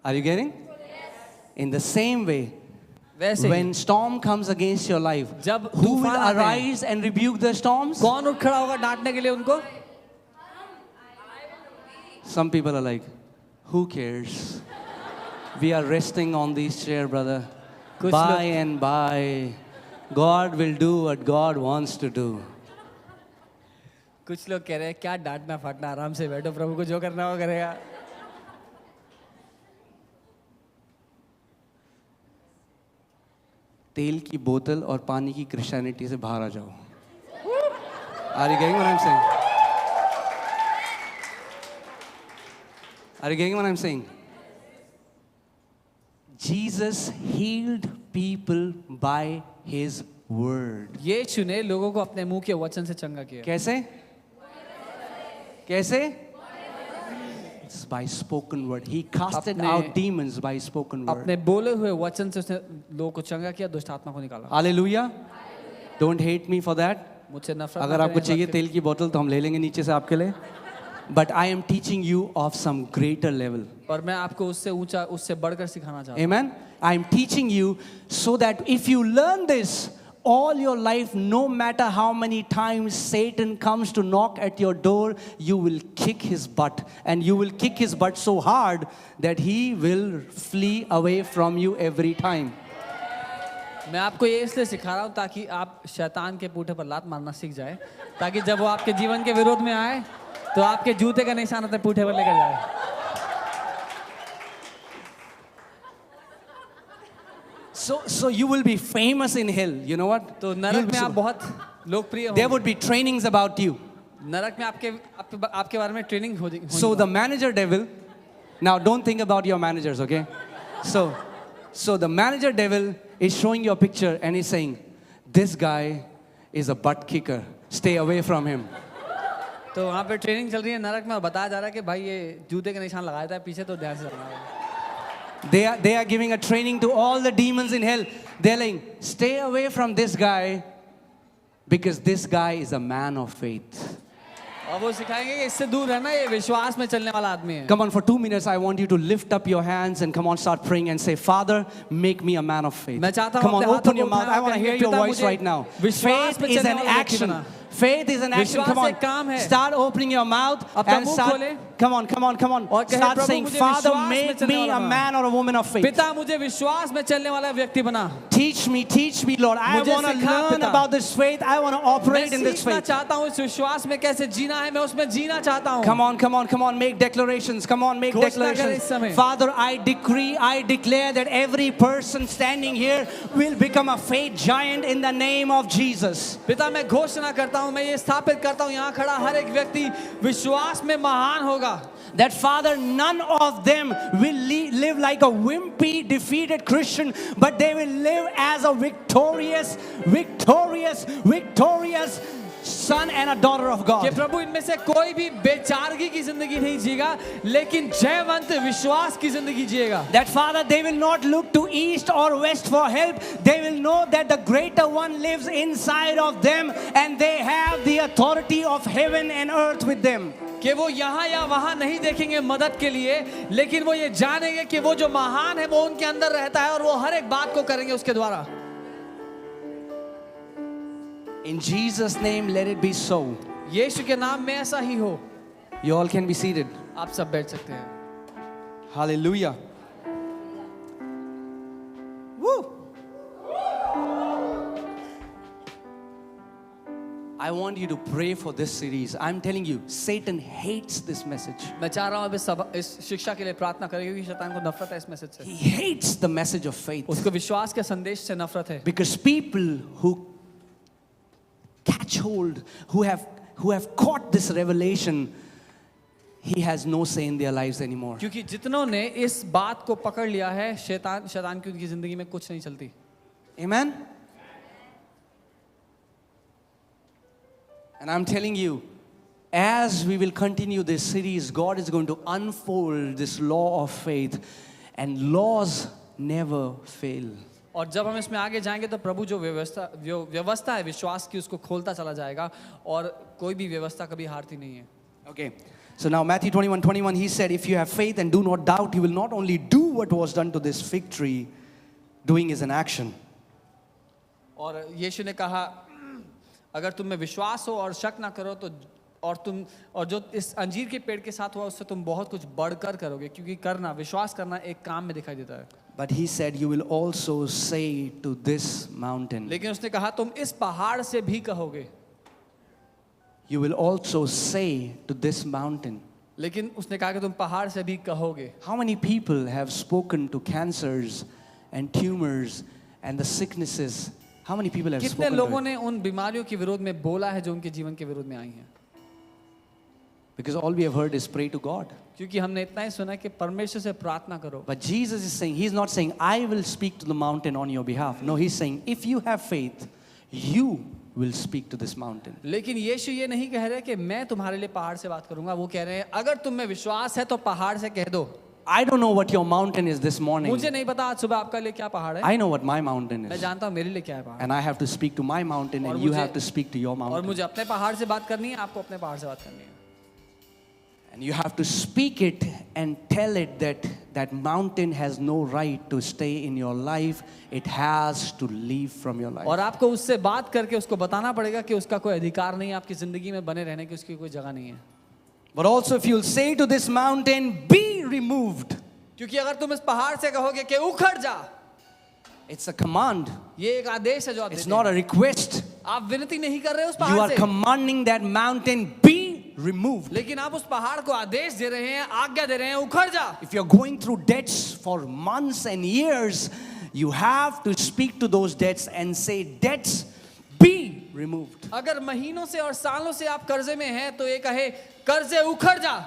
Are you getting? In the same way, वैसे ही, when storm comes against your life, जब who will तूफान आते हैं, arise and rebuke the storms? कौन उठ खड़ा होगा डांटने के लिए उनको? Some people are like, who cares? We are resting on this chair, brother. कुछ By लोग- and by, God will do what God wants to do. कुछ लोग कह रहे हैं क्या डांटना फाटना, आराम से बैठो, प्रभु को जो करना वो करेगा। तेल की बोतल और पानी की क्रिश्चियनिटी से बाहर आ जाओ. Are you getting what I'm saying? Are you getting what I'm saying? Jesus healed people by his word. यीशु ने लोगों को अपने मुंह के वचन से चंगा किया। कैसे? कैसे? It's by spoken word. He casted अपने- out demons by spoken word. अपने बोले हुए वचन से उसने लोगों को चंगा किया, दुष्ट आत्मा को निकाला। Hallelujah. Don't hate me for that. मुझसे नफरत अगर ना आपको करें, चाहिए बात तेल की बोतल तो हम ले लेंगे नीचे से आपके लिए. But I am teaching you of some greater level. करें। पर मैं आपको उससे ऊंचा, उससे बढ़कर सिखाना चाहता हूँ। Amen. I am teaching you so that if you learn this all your life, no matter how many times Satan comes to knock at your door, you will kick his butt. And you will kick his butt so hard that he will flee away from you every time. मैं आपको ये इसलिए सिखा रहा हूँ ताकि आप शैतान के पूठे पर लात मारना सीख जाए, ताकि जब वो आपके जीवन के विरोध में आए तो आपके जूते का निशान अपने पूठे पर लेकर जाए। So you will be famous in hell. You know what? तो You'll नरक be में so- आप बहुत लोकप्रिय There होंगे। would be trainings about you. नरक में आपके बारे में ट्रेनिंग होगी। So the manager devil, now don't think about your managers, okay? So the manager devil is showing you a picture and he's saying, this guy is a butt kicker. Stay away from him. तो वहाँ पे training चल रही है नरक में, और बताया जा रहा है कि भाई ये जूते का निशान लगाया था पीछे, तो ध्यान से रखना है। They are giving a training to all the demons in hell. They're like, stay away from this guy because this guy is a man of faith. और वो सिखाएंगे कि इससे दूर रहना, ये विश्वास में चलने वाला आदमी है। Come on, for 2 minutes, I want you to lift up your hands and come on, start praying and say, Father, make me a man of faith. मैं चाहता हूँ Come on, अपने open हाथों your को mouth. उठाएं I want to और hear कहेंगे, your पिता, voice मुझे right now. विश्वास Faith में is चलने an वाला व्यक्ति action. बना। Faith is an action. विश्वास Come on, एक काम है। start opening your mouth अपना and मुंह start. खोलें। Come on. और कहें, Start प्रभु, saying, मुझे Father, विश्वास में make चलने me वाला a बना। man or a woman of faith. पिता मुझे विश्वास में चलने वाला व्यक्ति बना। Teach me, Lord. I मुझे want to सिखा, learn पिता। about this faith. I want to मैं operate in this सीखना faith. चाहता हूँ इस विश्वास में कैसे जीना है, मैं उसमें जीना चाहता हूँ। Come on, make declarations. Come on, make घोषणा करें इस declarations. समय। Father, I decree, I declare that every person standing here will become a faith giant in the name of Jesus. पिता मैं घोषणा करता हूँ, मैं ये स्थापित करता हूँ, यहाँ खड़ा हर एक व्यक्ति विश्वास में महान होगा। That Father, none of them will live like a wimpy, defeated Christian, but they will live as a victorious son and a daughter of कि God. प्रभु इनमें से कोई भी बेचारगी की जिंदगी नहीं जिएगा, लेकिन जयवंत विश्वास की जिंदगी जिएगा. That Father, they will not look to east or west for help. They will know that the greater one lives inside of them and they have the authority of heaven and earth with them. कि वो यहाँ या वहाँ नहीं देखेंगे मदद के लिए, लेकिन वो ये जानेंगे कि वो जो महान है वो उनके अंदर रहता है और वो हर एक बात को करेंगे उसके द्वारा. In Jesus' name, let it be so. यीशु के नाम में ऐसा ही हो. You all can be seated. आप सब बैठ सकते हैं. Hallelujah. Woo! I want you to pray for this series. I'm telling you, Satan hates this message. मैं चाह रहा हूँ अब इस शिक्षा के लिए प्रार्थना करें, क्योंकि शैतान को नफरत है इस मैसेज से. He hates the message of faith. उसको विश्वास के संदेश से नफरत है. Because people who catch hold, who have caught this revelation, he has no say in their lives anymore. क्योंकि जितनों ने इस बात को पकड़ लिया है, शैतान की उनकी जिंदगी में कुछ नहीं चलती. Amen? And I'm telling you, as we will continue this series, God is going to unfold this law of faith, and laws never fail. और जब हम इसमें आगे जाएंगे तो प्रभु जो व्यवस्था है विश्वास की, उसको खोलता चला जाएगा और कोई भी व्यवस्था कभी हारती नहीं है. Okay. So now Matthew 21:21, he said, if you have faith and do not doubt, you will not only do what was done to this fig tree, doing is an action. और यीशु ने कहा, अगर तुम में विश्वास हो और शक ना करो तो और जो इस अंजीर के पेड़ के साथ हुआ उससे तुम बहुत कुछ बढ़कर करोगे, क्योंकि करना, विश्वास करना एक काम में दिखाई देता है. But he said, you will also say to this mountain. लेकिन उसने कहा तुम इस पहाड़ से भी कहोगे. You will also say to this mountain. लेकिन उसने कहा कि तुम पहाड़ से भी कहोगे. How many people have spoken to cancers and tumors and the sicknesses? How many people have कितने spoken to लोगों it? ने उन बीमारियों के विरोध में बोला है जो उनके जीवन के विरोध में आई हैं? Because all we have heard is pray to God. क्योंकि हमने इतना ही सुना है कि परमेश्वर से प्रार्थना करो. But Jesus is saying, he's not saying, I will speak to the mountain on your behalf. No, he's saying, if you have faith, you will speak to this mountain. लेकिन यीशु ये नहीं कह रहे कि मैं तुम्हारे लिए पहाड़ से बात करूंगा. वो कह रहे हैं अगर तुम में विश्वास है तो पहाड़ से कह दो. I don't know what your mountain is this morning. मुझे नहीं पता आज सुबह आपका लिए क्या पहाड़ है. I know what my mountain मैं is. जानता हूँ मेरे लिए क्या है पहाड़. And I have to speak to my mountain और and you मुझे- have to speak to your और mountain. मुझे अपने पहाड़ से बात करनी है, आपको अपने पहाड़ से बात करनी है. And you have to speak it and tell it that that mountain has no right to stay in your life. It has to leave from your life. और आपको उससे बात करके उसको बताना पड़ेगा कि उसका कोई अधिकार नहीं है आपकी जिंदगी में बने रहने की, उसकी कोई जगह नहीं है. But also if you'll say to this mountain, be removed. क्योंकि अगर तुम इस पहाड़ से कहोगे कि उखड़ जा, It's a command. ये एक आदेश है जो आप It's देते not हैं. a request. आप विनती नहीं कर रहे उस You पहाड़ are से, commanding that mountain, be removed. लेकिन आप उस पहाड़ को आदेश दे रहे हैं, आज्ञा दे रहे हैं, उखड़ जा. If you're going through debts for months and years, you have to speak to those debts and say, debts, be removed. अगर महीनों से और सालों से आप कर्जे में हैं तो ये कहे कर्जे उखड़ जा.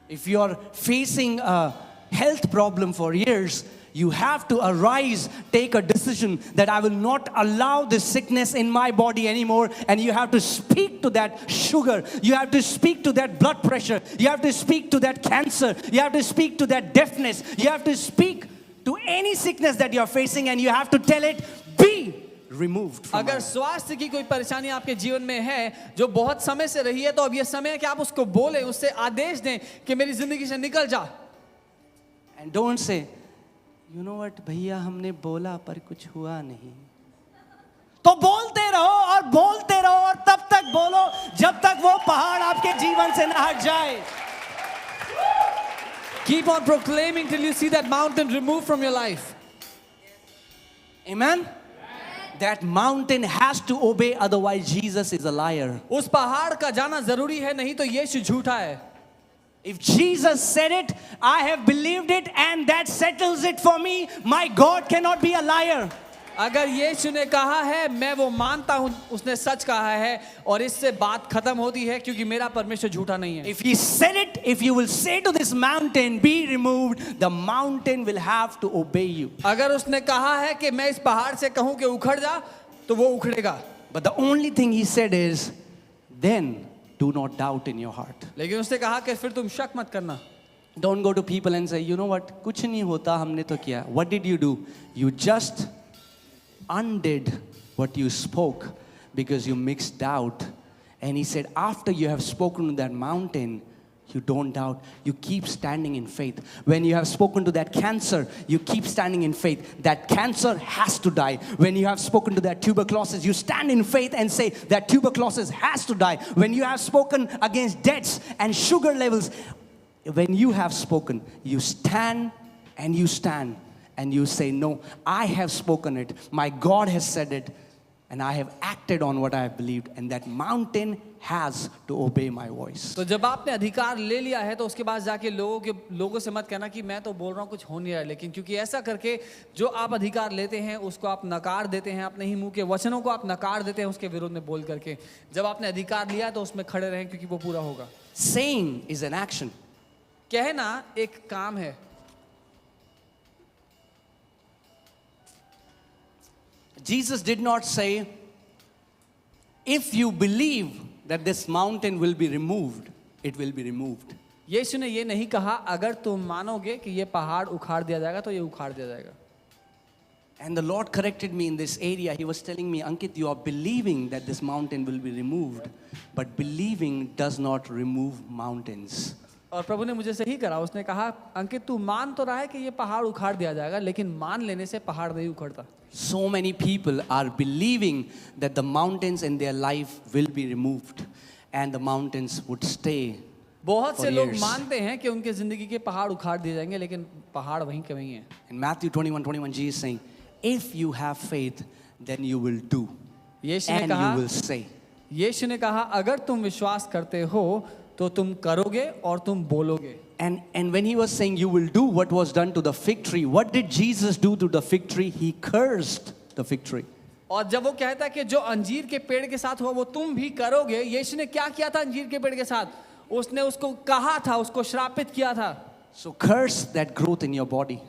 If you're facing a health problem for years, you have to arise, take a decision that I will not allow this sickness in my body anymore. And you have to speak to that sugar. You have to speak to that blood pressure. You have to speak to that cancer. You have to speak to that deafness. You have to speak to any sickness that you're facing and you have to tell it, be removed from अगर my life. स्वास्थ्य की कोई परेशानी आपके जीवन में है जो बहुत समय से रही है, तो अब ये समय है कि आप उसको बोलें, उससे आदेश दें कि मेरी जिंदगी से निकल जा. And don't say, you know what, भैया हमने बोला पर कुछ हुआ नहीं. तो बोलते रहो और बोलते रहो और तब तक बोलो जब तक वो पहाड़ आपके जीवन से ना हट जाए. Keep on proclaiming till you see that mountain removed from your life. Amen. That mountain has to obey, otherwise Jesus is a liar. उस पहाड़ का जाना जरूरी है, नहीं तो यीशु झूठा है. If Jesus said it, I have believed it and that settles it for me. My God cannot be a liar. अगर यीशु ने कहा है मैं वो मानता हूँ, उसने सच कहा है और इससे बात खत्म होती है, क्योंकि मेरा परमेश्वर झूठा नहीं है. If he said it, if you will say to this mountain, be removed, the mountain will have to obey you. अगर उसने कहा है कि मैं इस पहाड़ से कहूँ कि उखड़ जा, तो वो उखड़ेगा. But the only thing he said is, then do not doubt in your heart. लेकिन उसने कहा कि फिर तुम शक मत करना. Don't go to people and say, you know what, कुछ नहीं होता, हमने तो किया. What did you do? You just undid what you spoke because you mixed doubt. And he said, after you have spoken to that mountain, you don't doubt. You keep standing in faith. When you have spoken to that cancer, you keep standing in faith. That cancer has to die. When you have spoken to that tuberculosis, you stand in faith and say that tuberculosis has to die. When you have spoken against debts and sugar levels, when you have spoken, you stand and you stand and you say, no, I have spoken it. My God has said it. And I have acted on what I have believed, and that mountain has to obey my voice. तो जब आपने अधिकार ले लिया है तो उसके बाद जाके लोगों से मत कहना कि मैं तो बोल रहा हूँ कुछ हो नहीं रहा है, लेकिन क्योंकि ऐसा करके जो आप अधिकार लेते हैं उसको आप नकार देते हैं, अपने ही मुंह के वचनों को आप नकार देते हैं उसके विरोध में बोल करके. जब आपने अधिकार लिया तो उसमें खड़े रहें क्योंकि वो पूरा होगा. Saying is an action. कहना एक काम है. Jesus did not say, if you believe that this mountain will be removed, it will be removed. यीशु ने ये नहीं कहा अगर तुम मानोगे कि ये पहाड़ उखाड़ दिया जाएगा तो ये उखाड़ दिया जाएगा. And the Lord corrected me in this area. He was telling me, Ankit, you are believing that this mountain will be removed, but believing does not remove mountains. और प्रभु ने मुझे सही करा. उसने कहा अंकित तू मान तो रहा है कि ये पहाड़ उखाड़ दिया जाएगा, लेकिन मान लेने से पहाड़ नहीं उखड़ता. So many people are believing that the mountains in their life will be removed and the mountains would stay. बहुत for से लोग years. मानते हैं कि उनके जिंदगी के पहाड़ उखाड़ दिए जाएंगे, लेकिन पहाड़ वहीं के वहीं हैं. In Matthew 21:21, Jesus is saying, if you have faith, then you will do यीशु ने and कहा you will say. यीशु ने कहा अगर तुम विश्वास करते हो तो तुम करोगे और तुम बोलोगे. And when he was saying you will do what was done to the fig tree, what did Jesus do to the fig tree? He cursed the fig tree. और जब वो कहता है कि जो अंजीर के पेड़ के साथ हुआ वो तुम भी करोगे, यीशु ने क्या किया था अंजीर के पेड़ के साथ? उसने उसको कहा था, उसको श्रापित किया था. So curse that growth in your body.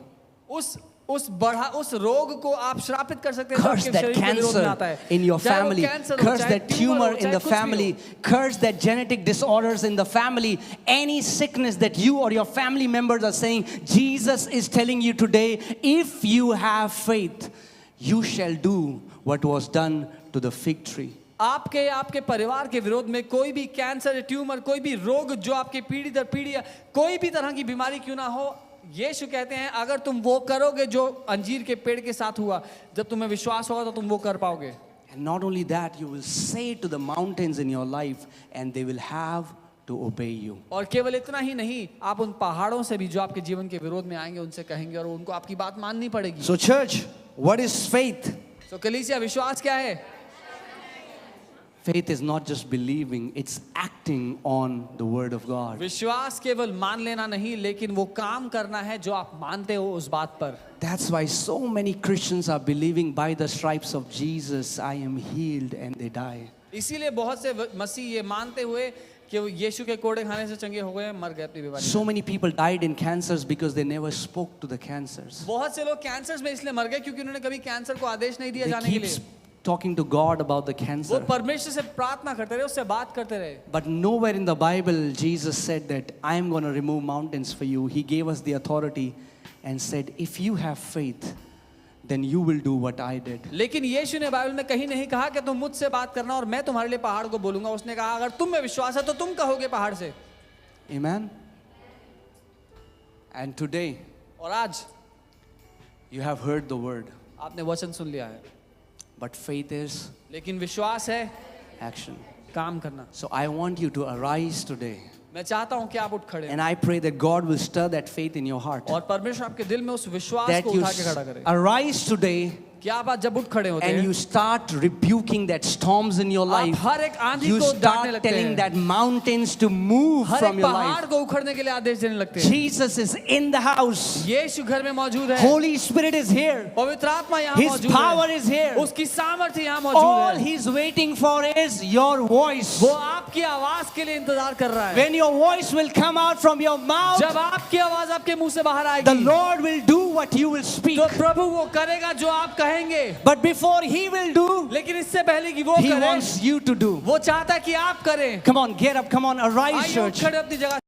उस रोग को आप श्रापित कर सकते हैं. Curse that cancer in your family. Curse that tumor in the family. Curse that genetic disorders in the family. Any sickness that you or your family members are saying, Jesus is telling you today, if you have faith, you shall do what was done to the fig tree. आपके परिवार के विरोध में कोई भी cancer, tumour, कोई भी रोग जो आपके पीढ़ी दर पीढ़ी कोई भी तरह की बीमारी क्यों ना हो, यीशु कहते हैं अगर तुम वो करोगे जो अंजीर के पेड़ के साथ हुआ, जब तुम्हें विश्वास होगा तो तुम वो कर पाओगे. And not only that, you will say to the mountains in your life and they will have to obey you. और केवल इतना ही नहीं, आप उन पहाड़ों से भी जो आपके जीवन के विरोध में आएंगे उनसे कहेंगे और उनको आपकी बात माननी पड़ेगी. So church, what is faith? तो कलीसिया विश्वास क्या है? Faith is not just believing, it's acting on the word of God. विश्वास केवल मान लेना नहीं, लेकिन वो काम करना है जो आप मानते हो उस बात पर. That's why so many Christians are believing by the stripes of Jesus, I am healed, and they die. इसीलिए बहुत से मसीह ये मानते हुए कि वो यीशु के कोड़े खाने से चंगे हो गए, मर गए अपनी बीमारी. So many people died in cancers because they never spoke to the cancers. बहुत से लोग कैंसर में इसलिए मर गए क्योंकि उन्होंने कभी कैंसर को आदेश नहीं दिया They जाने के keep लिए. talking to God about the वो cancer. परमेश्वर से प्रार्थना करते रहे, उससे बात करते रहे. But nowhere in the Bible Jesus said that I am going to remove mountains for you. He gave us the authority and said, if you have faith, then you will do what I did. लेकिन यीशु ने Bible में कहीं नहीं कहा कि तुम मुझसे बात करना और मैं तुम्हारे लिए पहाड़ को बोलूंगा. उसने कहा अगर तुम में विश्वास है तो तुम कहोगे पहाड़ से. Amen. And today और आज you have heard the word, आपने वचन सुन लिया है, but faith is लेकिन विश्वास है action. काम करना. So I want you to arise today, मैं चाहता हूं कि आप उठ खड़े and I pray that God will stir that faith in your heart, और परमेश्वर आपके दिल में उस विश्वास that को you उठा के खड़ा करे. arise today कि आप आज जब उठ खड़े होते and हैं, you start rebuking that storms in your आप life. हर एक आंधी You को डांटने start लगते telling हैं, that mountains to move her from एक your पहाड़ life. को उखड़ने के लिए आदेश देने लगते हैं. Jesus is in the house. यीशु घर में मौजूद है. Holy Spirit is here. पवित्र आत्मा यहाँ His मौजूद power है. is here. उसकी सामर्थ्य यहाँ All मौजूद है. he's waiting for is your voice. वो आपकी आपकी आवाज के लिए इंतजार कर रहा है। When your voice will come out from your mouth, जब आपकी आवाज आपके मुंह से बाहर the आएगी Lord will do what you will speak. तो प्रभु वो करेगा जो आप कहेंगे। But before He will do, लेकिन इससे पहले कि वो He करे, wants you to do. वो चाहता है कि आप करें। Come on, get up. Come on, arise, आइए उठ church. खड़े अपनी जगह